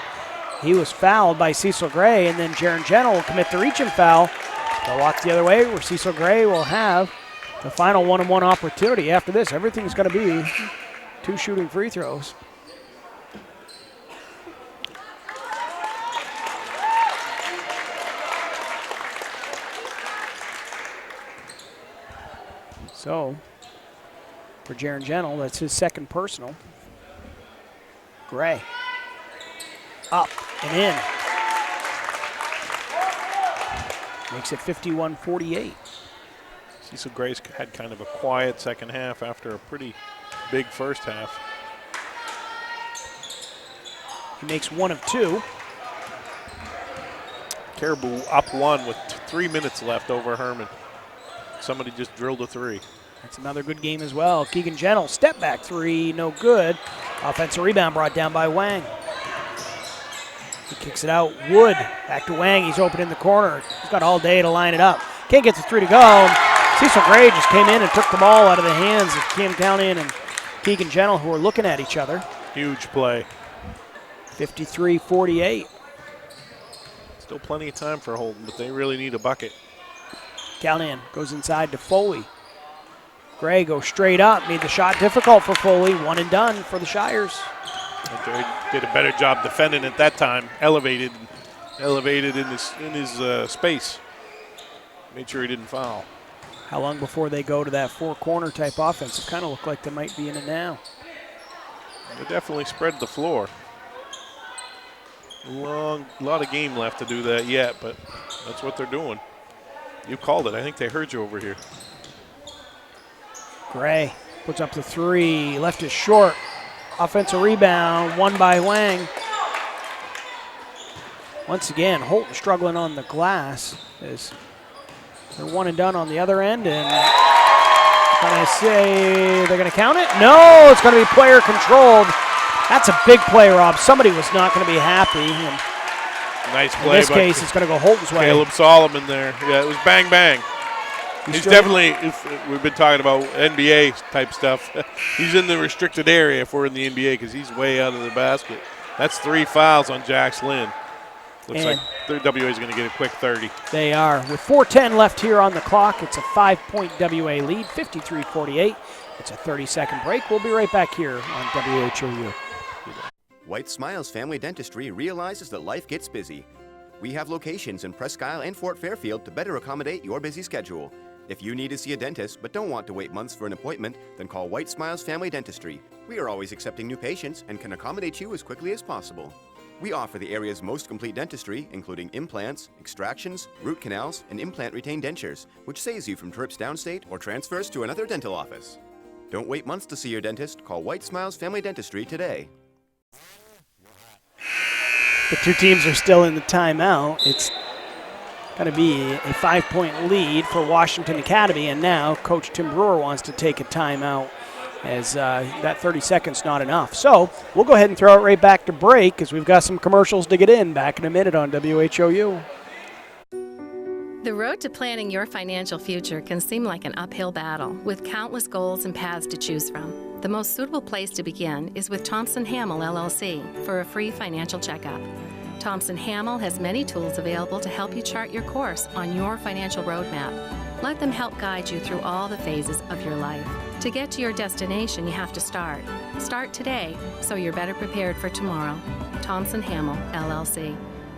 S2: He was fouled by Cecil Gray, and then Jaron Gentle will commit the reach-in foul. They'll walk the other way where Cecil Gray will have the final one-on-one opportunity. After this, everything's going to be 2 shooting free throws. So, for Jaron Gentle, that's his second personal. Gray. Up and in. Makes it 51-48.
S3: Cecil Gray's had kind of a quiet second half after a pretty big first half.
S2: He makes 1 of 2.
S3: Caribou up 1 with 3 minutes left over Herman. Somebody just drilled a 3.
S2: That's another good game as well. Keegan Gentle, step back 3, no good. Offensive rebound brought down by Wang. He kicks it out. Wood back to Wang. He's open in the corner. He's got all day to line it up. Can't get the 3 to go. Cecil Gray just came in and took the ball out of the hands of Cam Callahan and Keegan Gentle, who are looking at each other.
S3: Huge play.
S2: 53-48.
S3: Still plenty of time for Houlton, but they really need a bucket.
S2: Callahan goes inside to Foley. Gray goes straight up. Made the shot difficult for Foley. 1 and done for the Shires.
S3: Gray did a better job defending at that time. Elevated in his space. Made sure he didn't foul.
S2: How long before they go to that 4-corner type offense? It kind of looked like they might be in it now.
S3: They definitely spread the floor. A lot of game left to do that yet, but that's what they're doing. You called it. I think they heard you over here.
S2: Gray puts up the 3. Left is short. Offensive rebound, won by Wang. Once again, Houlton struggling on the glass. As they're 1 and done on the other end, and can I say they're going to count it? No, it's going to be player controlled. That's a big play, Rob. Somebody was not going to be happy. And
S3: nice play.
S2: In this case, it's going to go Houlton's way.
S3: Caleb Solomon there. Yeah, it was bang, bang. He's definitely, if we've been talking about NBA type stuff, he's in the restricted area if we're in the NBA because he's way out of the basket. That's 3 fouls on Jax Lynn. Looks like WA is going to get a quick 30.
S2: They are. With 4:10 left here on the clock, it's a 5-point WA lead, 53-48. It's a 30-second break. We'll be right back here on WHOU.
S8: White Smiles Family Dentistry realizes that life gets busy. We have locations in Presque Isle and Fort Fairfield to better accommodate your busy schedule. If you need to see a dentist but don't want to wait months for an appointment, then call White Smiles Family Dentistry. We are always accepting new patients and can accommodate you as quickly as possible. We offer the area's most complete dentistry, including implants, extractions, root canals, and implant-retained dentures, which saves you from trips downstate or transfers to another dental office. Don't wait months to see your dentist. Call White Smiles Family Dentistry today.
S2: The 2 teams are still in the timeout. It's going to be a 5-point lead for Washington Academy, and now Coach Tim Brewer wants to take a timeout as that 30 seconds not enough. So we'll go ahead and throw it right back to break because we've got some commercials to get in. Back in a minute on WHOU.
S22: The road to planning your financial future can seem like an uphill battle with countless goals and paths to choose from. The most suitable place to begin is with Thompson Hamel LLC for a free financial checkup. Thompson Hamel has many tools available to help you chart your course on your financial roadmap. Let them help guide you through all the phases of your life. To get to your destination, you have to start. Start today so you're better prepared for tomorrow. Thompson Hamel LLC.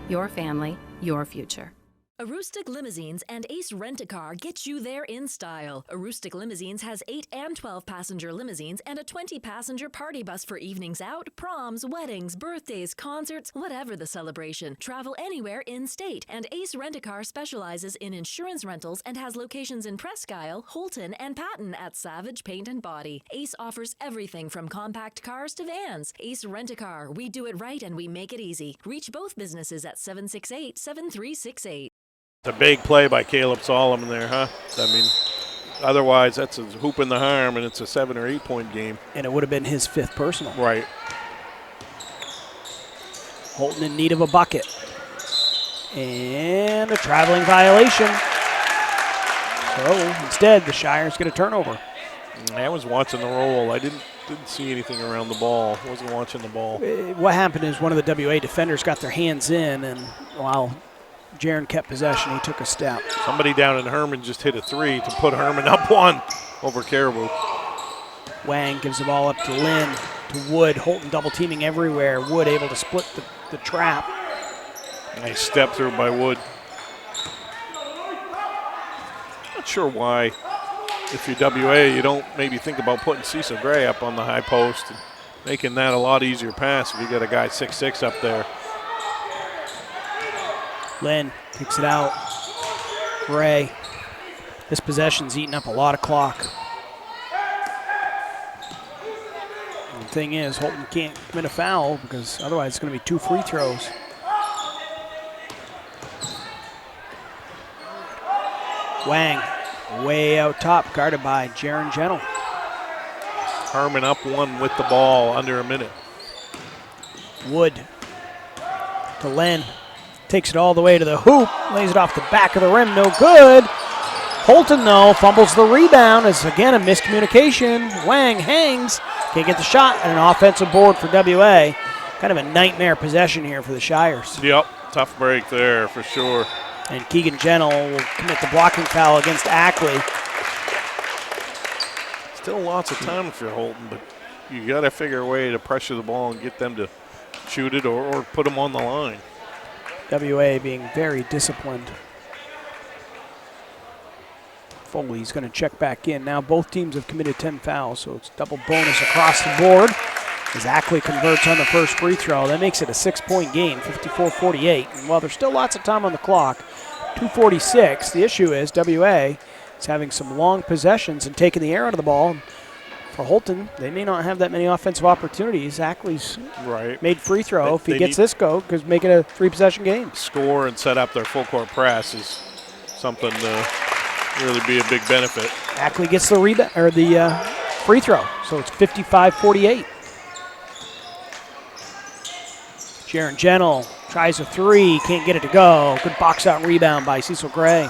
S22: Your family, your future.
S23: Aroostook Limousines and Ace Rent-A-Car get you there in style. Aroostook Limousines has 8 and 12-passenger limousines and a 20-passenger party bus for evenings out, proms, weddings, birthdays, concerts, whatever the celebration. Travel anywhere in-state. And Ace Rent-A-Car specializes in insurance rentals and has locations in Presque Isle, Houlton, and Patton at Savage Paint and Body. Ace offers everything from compact cars to vans. Ace Rent-A-Car. We do it right and we make it easy. Reach both businesses at 768-7368.
S3: It's a big play by Caleb Solomon there, huh? I mean, otherwise that's a hoop in the arm, and it's a 7 or 8 point game.
S2: And it would have been his 5th personal.
S3: Right.
S2: Houlton in need of a bucket. And a traveling violation. So instead, the Shires get a turnover.
S3: I was watching the roll. I didn't see anything around the ball. Wasn't watching the ball.
S2: What happened is one of the WA defenders got their hands in, and while Jaron kept possession, he took a step.
S3: Somebody down in Herman just hit a 3 to put Herman up 1 over Caribou.
S2: Wang gives the ball up to Lynn, to Wood. Houlton double teaming everywhere. Wood able to split the trap.
S3: Nice step through by Wood. Not sure why, if you're WA, you don't maybe think about putting Cecil Gray up on the high post and making that a lot easier pass if you got a guy 6'6" up there.
S2: Lynn kicks it out. Gray. This possession's eating up a lot of clock. And the thing is, Houlton can't commit a foul because otherwise it's going to be 2 free throws. Wang way out top, guarded by Jaron Gentle.
S3: Herman up 1 with the ball, under a minute.
S2: Wood to Len. Takes it all the way to the hoop. Lays it off the back of the rim. No good. Houlton, though, fumbles the rebound. It's, again, a miscommunication. Wang hangs. Can't get the shot. And an offensive board for WA. Kind of a nightmare possession here for the Shires.
S3: Yep, tough break there for sure.
S2: And Keegan Gentle will commit the blocking foul against Ackley.
S3: Still lots of time for Houlton, but you got to figure a way to pressure the ball and get them to shoot it or put them on the line.
S2: WA being very disciplined. Foley's going to check back in. Now both teams have committed 10 fouls, so it's double bonus across the board as Ackley converts on the first free throw. That makes it a 6-point game, 54-48. And while there's still lots of time on the clock, 2:46, the issue is WA is having some long possessions and taking the air out of the ball. For Houlton, they may not have that many offensive opportunities. Ackley's made free throw. If he gets this go, because make it a 3-possession game.
S3: Score and set up their full court press is something to really be a big benefit.
S2: Ackley gets the rebound or the free throw, so it's 55-48. Jaron Gentle tries a 3, can't get it to go. Good box out rebound by Cecil Gray.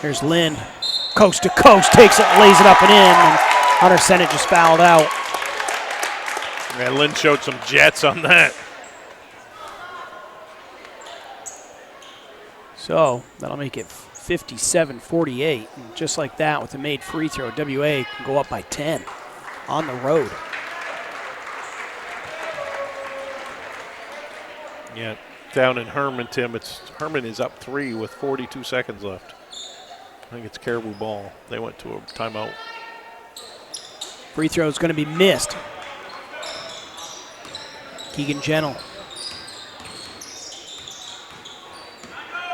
S2: Here's Lynn. Coast to coast, takes it, lays it up and in, and Hunter Sennett just fouled out.
S3: Yeah, Lynn showed some jets on that.
S2: So that'll make it 57-48. And just like that, with a made free throw, WA can go up by 10 on the road.
S3: Yeah, down in Herman, Tim, Herman is up 3 with 42 seconds left. I think it's Caribou ball. They went to a timeout.
S2: Free throw is going to be missed. Keegan Gentle.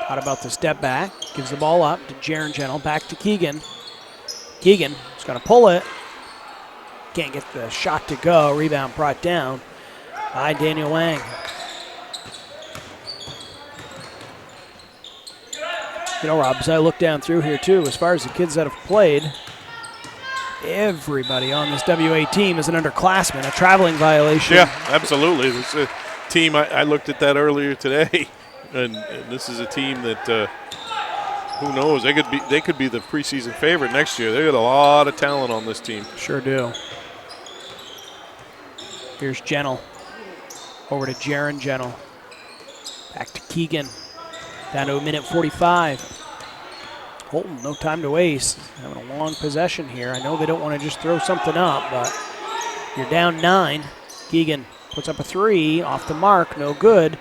S2: Thought about the step back. Gives the ball up to Jaron Gentle. Back to Keegan. Keegan is going to pull it. Can't get the shot to go. Rebound brought down by Daniel Wang. You know, Rob, as I look down through here, too, as far as the kids that have played, everybody on this WA team is an underclassman, a traveling violation.
S3: Yeah, absolutely. It's a team, I looked at that earlier today, and this is a team that, who knows, they could be the preseason favorite next year. They got a lot of talent on this team.
S2: Sure do. Here's Gentle. Over to Jaron Gentle. Back to Keegan. Down to a minute 45. Houlton, no time to waste. Having a long possession here. I know they don't want to just throw something up, but you're down 9. Keegan puts up a 3, off the mark, no good.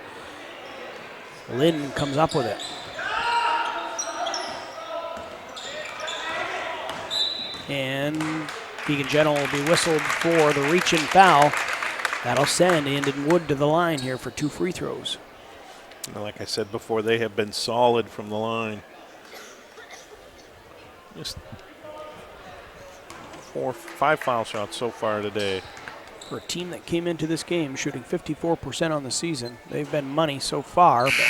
S2: Lynn comes up with it. And Keegan Gentle will be whistled for the reach-in foul. That'll send Andon Wood to the line here for 2 free throws.
S3: Like I said before, they have been solid from the line. Just 5 foul shots so far today.
S2: For a team that came into this game shooting 54% on the season, they've been money so far. But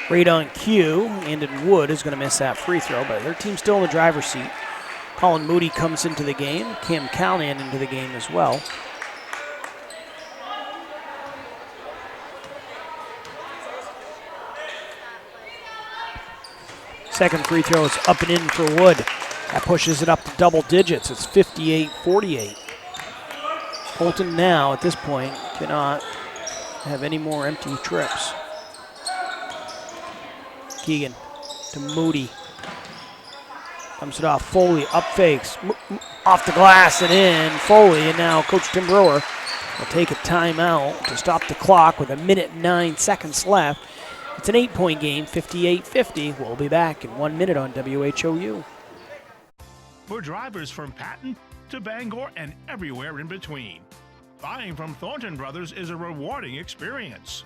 S2: right on cue, Andon Wood is going to miss that free throw, but their team's still in the driver's seat. Colin Moody comes into the game. Cam Callahan into the game as well. Second free throw is up and in for Wood. That pushes it up to double digits. It's 58-48. Houlton now, at this point, cannot have any more empty trips. Keegan to Moody. Dumps it off. Foley up fakes. Off the glass and in. Foley, and now Coach Tim Brewer will take a timeout to stop the clock with 1:09 left. It's an 8-point game, 58-50. We'll be back in 1 minute on WHOU.
S10: For drivers from Patton to Bangor and everywhere in between, buying from Thornton Brothers is a rewarding experience.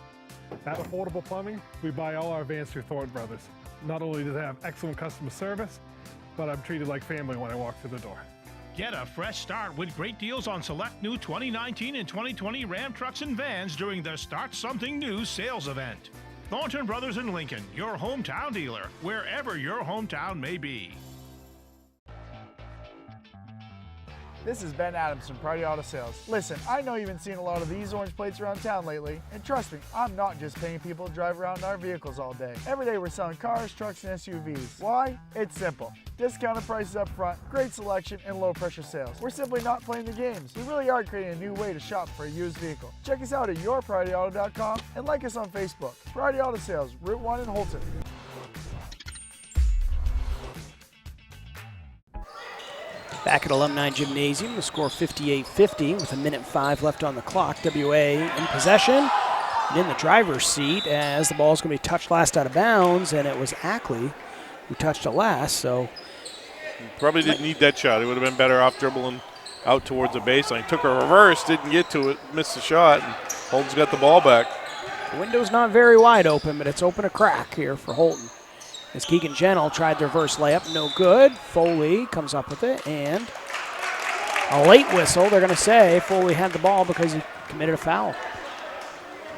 S11: At Affordable Plumbing, we buy all our vans through Thornton Brothers. Not only do they have excellent customer service, but I'm treated like family when I walk through the door.
S10: Get a fresh start with great deals on select new 2019 and 2020 Ram trucks and vans during the Start Something New sales event. Thornton Brothers in Lincoln, your hometown dealer, wherever your hometown may be.
S12: This is Ben Adams from Priority Auto Sales. Listen, I know you've been seeing a lot of these orange plates around town lately, and trust me, I'm not just paying people to drive around in our vehicles all day. Every day we're selling cars, trucks, and SUVs. Why? It's simple. Discounted prices up front, great selection, and low pressure sales. We're simply not playing the games. We really are creating a new way to shop for a used vehicle. Check us out at yourpriorityauto.com and like us on Facebook. Priority Auto Sales, Route 1 in Houlton.
S2: Back at Alumni Gymnasium, the score 58-50 with 1:05 left on the clock. WA in possession and in the driver's seat as the ball is going to be touched last out of bounds, and it was Ackley who touched it last. So
S3: probably didn't need that shot. It would have been better off dribbling out towards the baseline. Took a reverse, didn't get to it, missed the shot, and Houlton's got the ball back.
S2: The window's not very wide open, but it's open a crack here for Houlton. As Keegan Gentle tried the reverse layup, no good. Foley comes up with it, and a late whistle. They're going to say Foley had the ball because he committed a foul.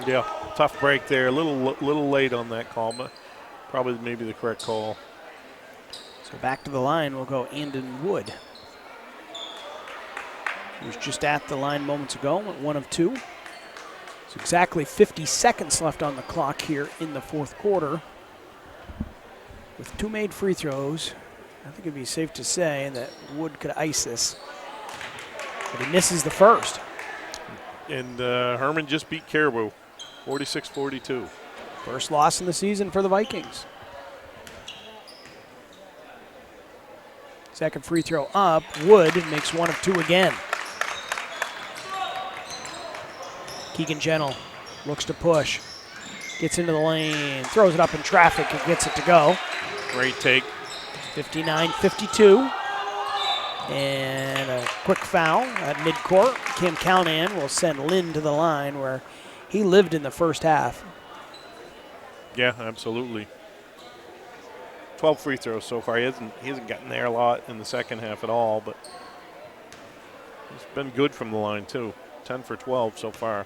S3: Yeah, tough break there. A little late on that call, but probably maybe the correct call.
S2: So back to the line will go Andon Wood. He was just at the line moments ago, went 1 of 2. So exactly 50 seconds left on the clock here in the fourth quarter. With 2 made free throws, I think it'd be safe to say that Wood could ice this. But he misses the first.
S3: And Herman just beat Caribou, 46-42.
S2: First loss in the season for the Vikings. Second free throw up. Wood makes 1 of 2 again. Keegan Gentle looks to push. Gets into the lane, throws it up in traffic and gets it to go.
S3: Great take.
S2: 59-52. And a quick foul at midcourt. Kim Calnan will send Lynn to the line where he lived in the first half.
S3: Yeah, absolutely. 12 free throws so far. He hasn't gotten there a lot in the second half at all, but he's been good from the line too. 10 for 12 so far.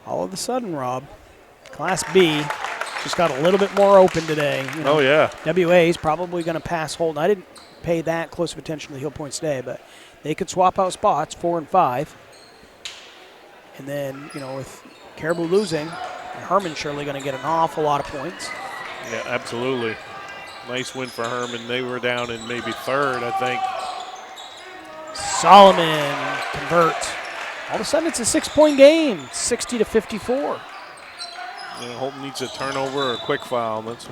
S2: All of a sudden, Rob, Class B just got a little bit more open today. You know,
S3: oh, yeah.
S2: WA is probably going to pass Houlton. I didn't pay that close of attention to the Hill Points today, but they could swap out spots, 4 and 5. And then, you know, with Caribou losing, Herman surely going to get an awful lot of points.
S3: Yeah, absolutely. Nice win for Herman. They were down in maybe third, I think.
S2: Solomon converts. All of a sudden, it's a 6-point game, 60-54.
S3: Yeah, Houlton needs a turnover or a quick foul. That's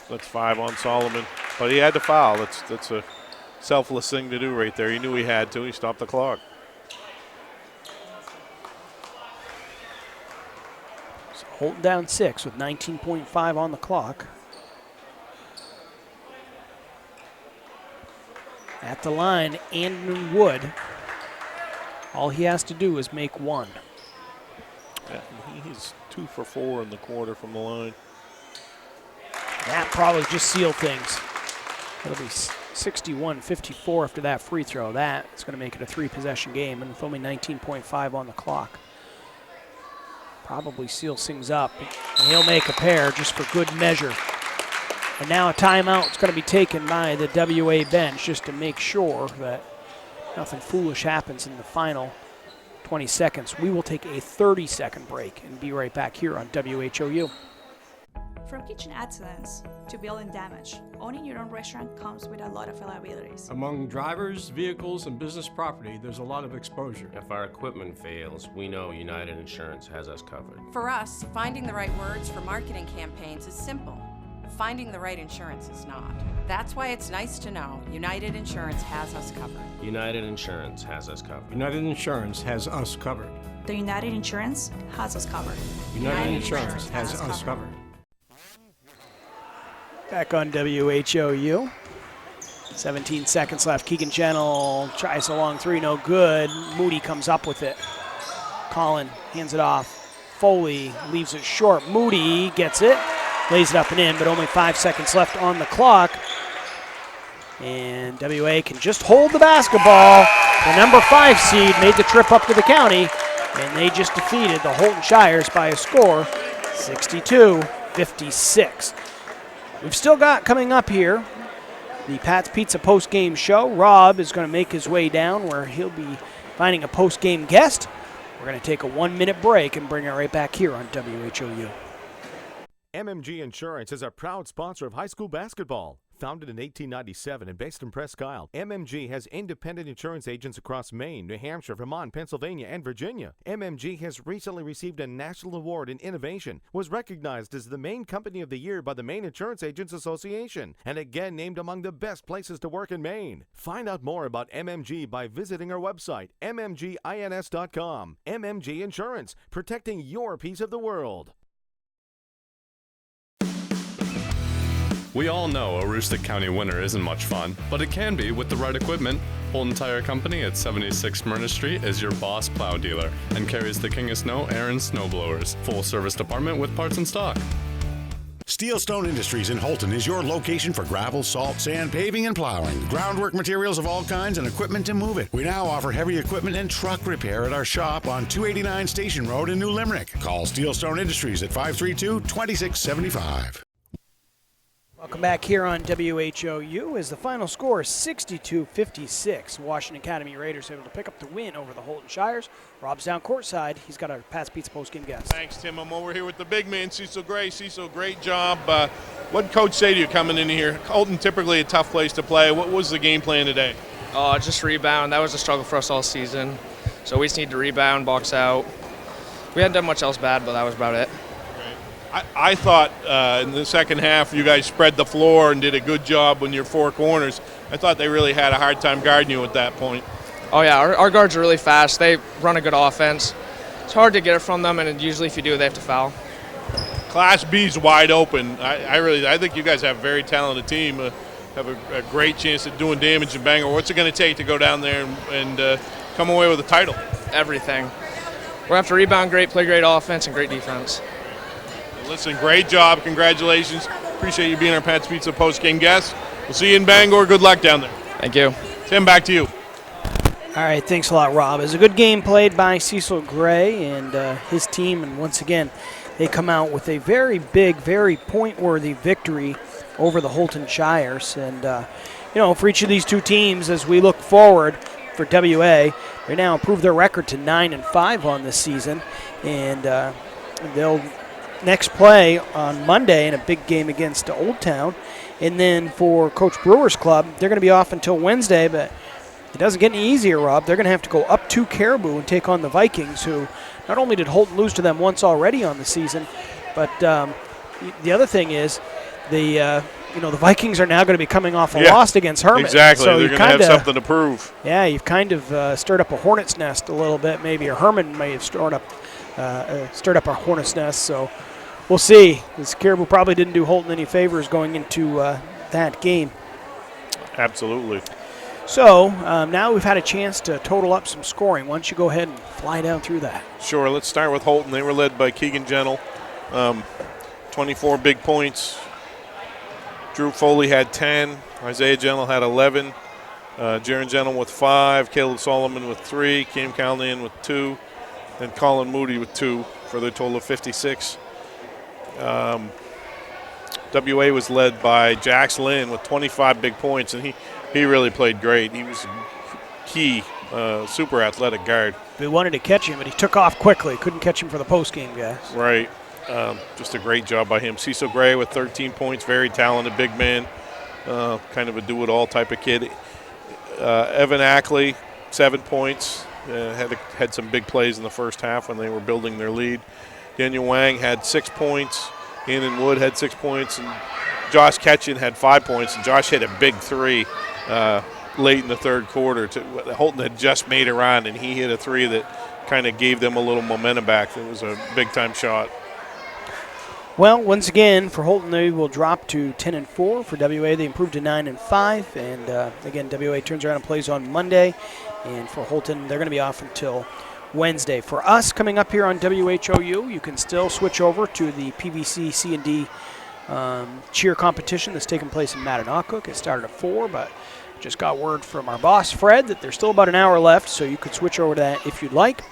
S3: 5 on Solomon. But he had to foul. That's a selfless thing to do right there. He knew he had to. He stopped the clock.
S2: So Houlton down 6 with 19.5 on the clock. At the line, Andon Wood. All he has to do is make 1.
S3: Yeah, he's 2 for 4 in the quarter from the line.
S2: That probably just sealed things. It'll be 61-54 after that free throw. That is going to make it a 3-possession game, and with only 19.5 on the clock. Probably seals things up, and he'll make a pair just for good measure. And now a timeout is going to be taken by the WA bench just to make sure that nothing foolish happens in the final 20 seconds. We will take a 30-second break and be right back here on WHOU.
S24: From kitchen excellence to building damage, owning your own restaurant comes with a lot of liabilities.
S25: Among drivers, vehicles, and business property, there's a lot of exposure.
S26: If our equipment fails, we know United Insurance has us covered.
S27: For us, finding the right words for marketing campaigns is simple.
S13: finding the right insurance is not. That's why it's nice to know United Insurance has us covered.
S26: United Insurance has us covered.
S25: United Insurance has us covered.
S24: The United Insurance has us covered.
S25: United Insurance has us covered.
S2: Back on WHOU. 17 seconds left. Keegan Gentle tries a long three, no good. Moody comes up with it. Collin hands it off. Foley leaves it short. Moody gets it, lays it up and in, but only 5 seconds left on the clock. And WA can just hold the basketball. The number 5 seed made the trip up to the county, and they just defeated the Houlton Shires by a score 62-56. We've still got coming up here the Pat's Pizza post-game show. Rob is going to make his way down where he'll be finding a post-game guest. We're going to take a 1-minute break and bring it right back here on WHOU.
S15: MMG Insurance is a proud sponsor of high school basketball. Founded in 1897 and based in Presque Isle, MMG has independent insurance agents across Maine, New Hampshire, Vermont, Pennsylvania, and Virginia. MMG has recently received a national award in innovation, was recognized as the Maine Company of the Year by the Maine Insurance Agents Association, and again named among the best places to work in Maine. Find out more about MMG by visiting our website, mmgins.com. MMG Insurance, protecting your piece of the world.
S9: We all know a Aroostook County winter isn't much fun, but it can be with the right equipment. Houlton Tire Company at 76 Myrna Street is your boss plow dealer and carries the King of Snow Aaron snowblowers. Full service department with parts in stock.
S4: Steelstone Industries in Houlton is your location for gravel, salt, sand, paving, and plowing. Groundwork materials of all kinds and equipment to move it. We now offer heavy equipment and truck repair at our shop on 289 Station Road in New Limerick. Call Steelstone Industries at 532-2675.
S2: Welcome back here on WHOU as the final score is 62-56. Washington Academy Raiders able to pick up the win over the Houlton Shires. Rob's down courtside. He's got our Pat's Pizza postgame guest.
S3: Thanks, Tim. I'm over here with the big man, Cecil Gray. Cecil, great job. What did Coach say to you coming in here? Houlton typically a tough place to play. What was the game plan today?
S16: Just rebound. That was a struggle for us all season. So we just need to rebound, box out. We hadn't done much else bad, but that was about it.
S3: I thought in the second half you guys spread the floor and did a good job when you're four corners. I thought they really had a hard time guarding you at that point.
S16: Oh, yeah, our guards are really fast. They run a good offense. It's hard to get it from them, and usually if you do, they have to foul.
S3: Class B's wide open. I think you guys have a very talented team. Have a great chance at doing damage in Bangor. What's it going to take to go down there and come away with a title?
S16: Everything. We're going to have to rebound great, play great offense, and great defense.
S3: Listen, great job. Congratulations. Appreciate you being our Pat's Pizza post-game guest. We'll see you in Bangor. Good luck down there.
S16: Thank you.
S3: Tim, back to you.
S2: All right, thanks a lot, Rob. It was a good game played by Cecil Gray and his team, and once again, they come out with a very big, very point-worthy victory over the Houlton Shires. And, for each of these two teams, as we look forward for WA, they now improve their record to 9-5 on this season, and they'll next play on Monday in a big game against Old Town. And then for Coach Brewer's club, they're going to be off until Wednesday, but it doesn't get any easier, Rob. They're going to have to go up to Caribou and take on the Vikings, who not only did Houlton lose to them once already on the season, but the other thing is the Vikings are now going to be coming off a loss against Herman.
S3: Exactly.
S2: So
S3: they're going to have something to prove.
S2: Yeah, you've kind of stirred up a hornet's nest a little bit, maybe, or Herman may have stirred up a hornet's nest. So we'll see. This Caribou probably didn't do Houlton any favors going into that game.
S3: Absolutely.
S2: So now we've had a chance to total up some scoring. Why don't you go ahead and fly down through that?
S3: Sure. Let's start with Houlton. They were led by Keegan Gentle. 24 big points. Drew Foley had 10. Isaiah Gentle had 11. Jaron Gentle with 5. Caleb Solomon with 3. Cam Calnian with 2. And Colin Moody with 2 for the total of 56. WA was led by Jax Lynn with 25 big points, and he really played great. He was a key, super athletic guard.
S2: We wanted to catch him, but he took off quickly. Couldn't catch him for the postgame, guys.
S3: Right. Just a great job by him. Cecil Gray with 13 points, very talented big man, kind of a do-it-all type of kid. Evan Ackley, 7 points, had some big plays in the first half when they were building their lead. Daniel Wang had 6 points. Ian Wood had 6 points, and Josh Ketchen had 5 points, and Josh hit a big three late in the third quarter. Houlton had just made a run, and he hit a three that kind of gave them a little momentum back. It was a big-time shot.
S2: Well, once again, for Houlton, they will drop to 10-4. For WA, they improved to 9-5. And again, WA turns around and plays on Monday. And for Houlton, they're going to be off until Wednesday. For us, coming up here on WHOU, you can still switch over to the PVC C&D cheer competition that's taking place in Mattanockhook. It started at 4, but just got word from our boss, Fred, that there's still about an hour left, so you could switch over to that if you'd like.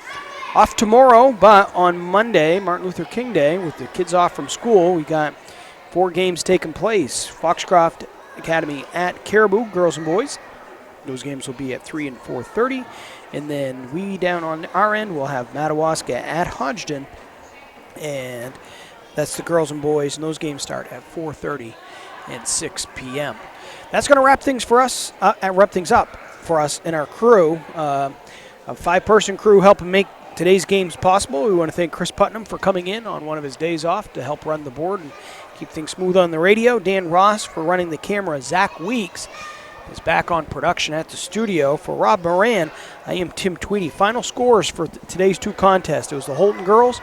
S2: Off tomorrow, but on Monday, Martin Luther King Day, with the kids off from school, we got 4 games taking place. Foxcroft Academy at Caribou, girls and boys. Those games will be at 3 and 4:30. And then we down on our end will have Madawaska at Hodgdon. And that's the girls and boys, and those games start at 4:30 and 6 p.m. That's going to wrap things for us, wrap things up for us and our crew. A 5-person crew helping make today's games possible. We want to thank Chris Putnam for coming in on one of his days off to help run the board and keep things smooth on the radio. Dan Ross for running the camera. Zach Weeks is back on production at the studio. For Rob Moran, I am Tim Tweedy. Final scores for today's 2 contests. It was the Houlton girls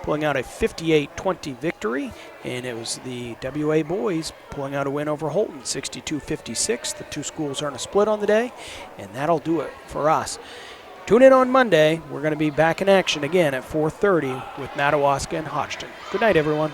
S2: pulling out a 58-20 victory, and it was the WA boys pulling out a win over Houlton, 62-56. The 2 schools earn a split on the day, and that'll do it for us. Tune in on Monday. We're going to be back in action again at 4:30 with Madawaska and Hodgdon. Good night, everyone.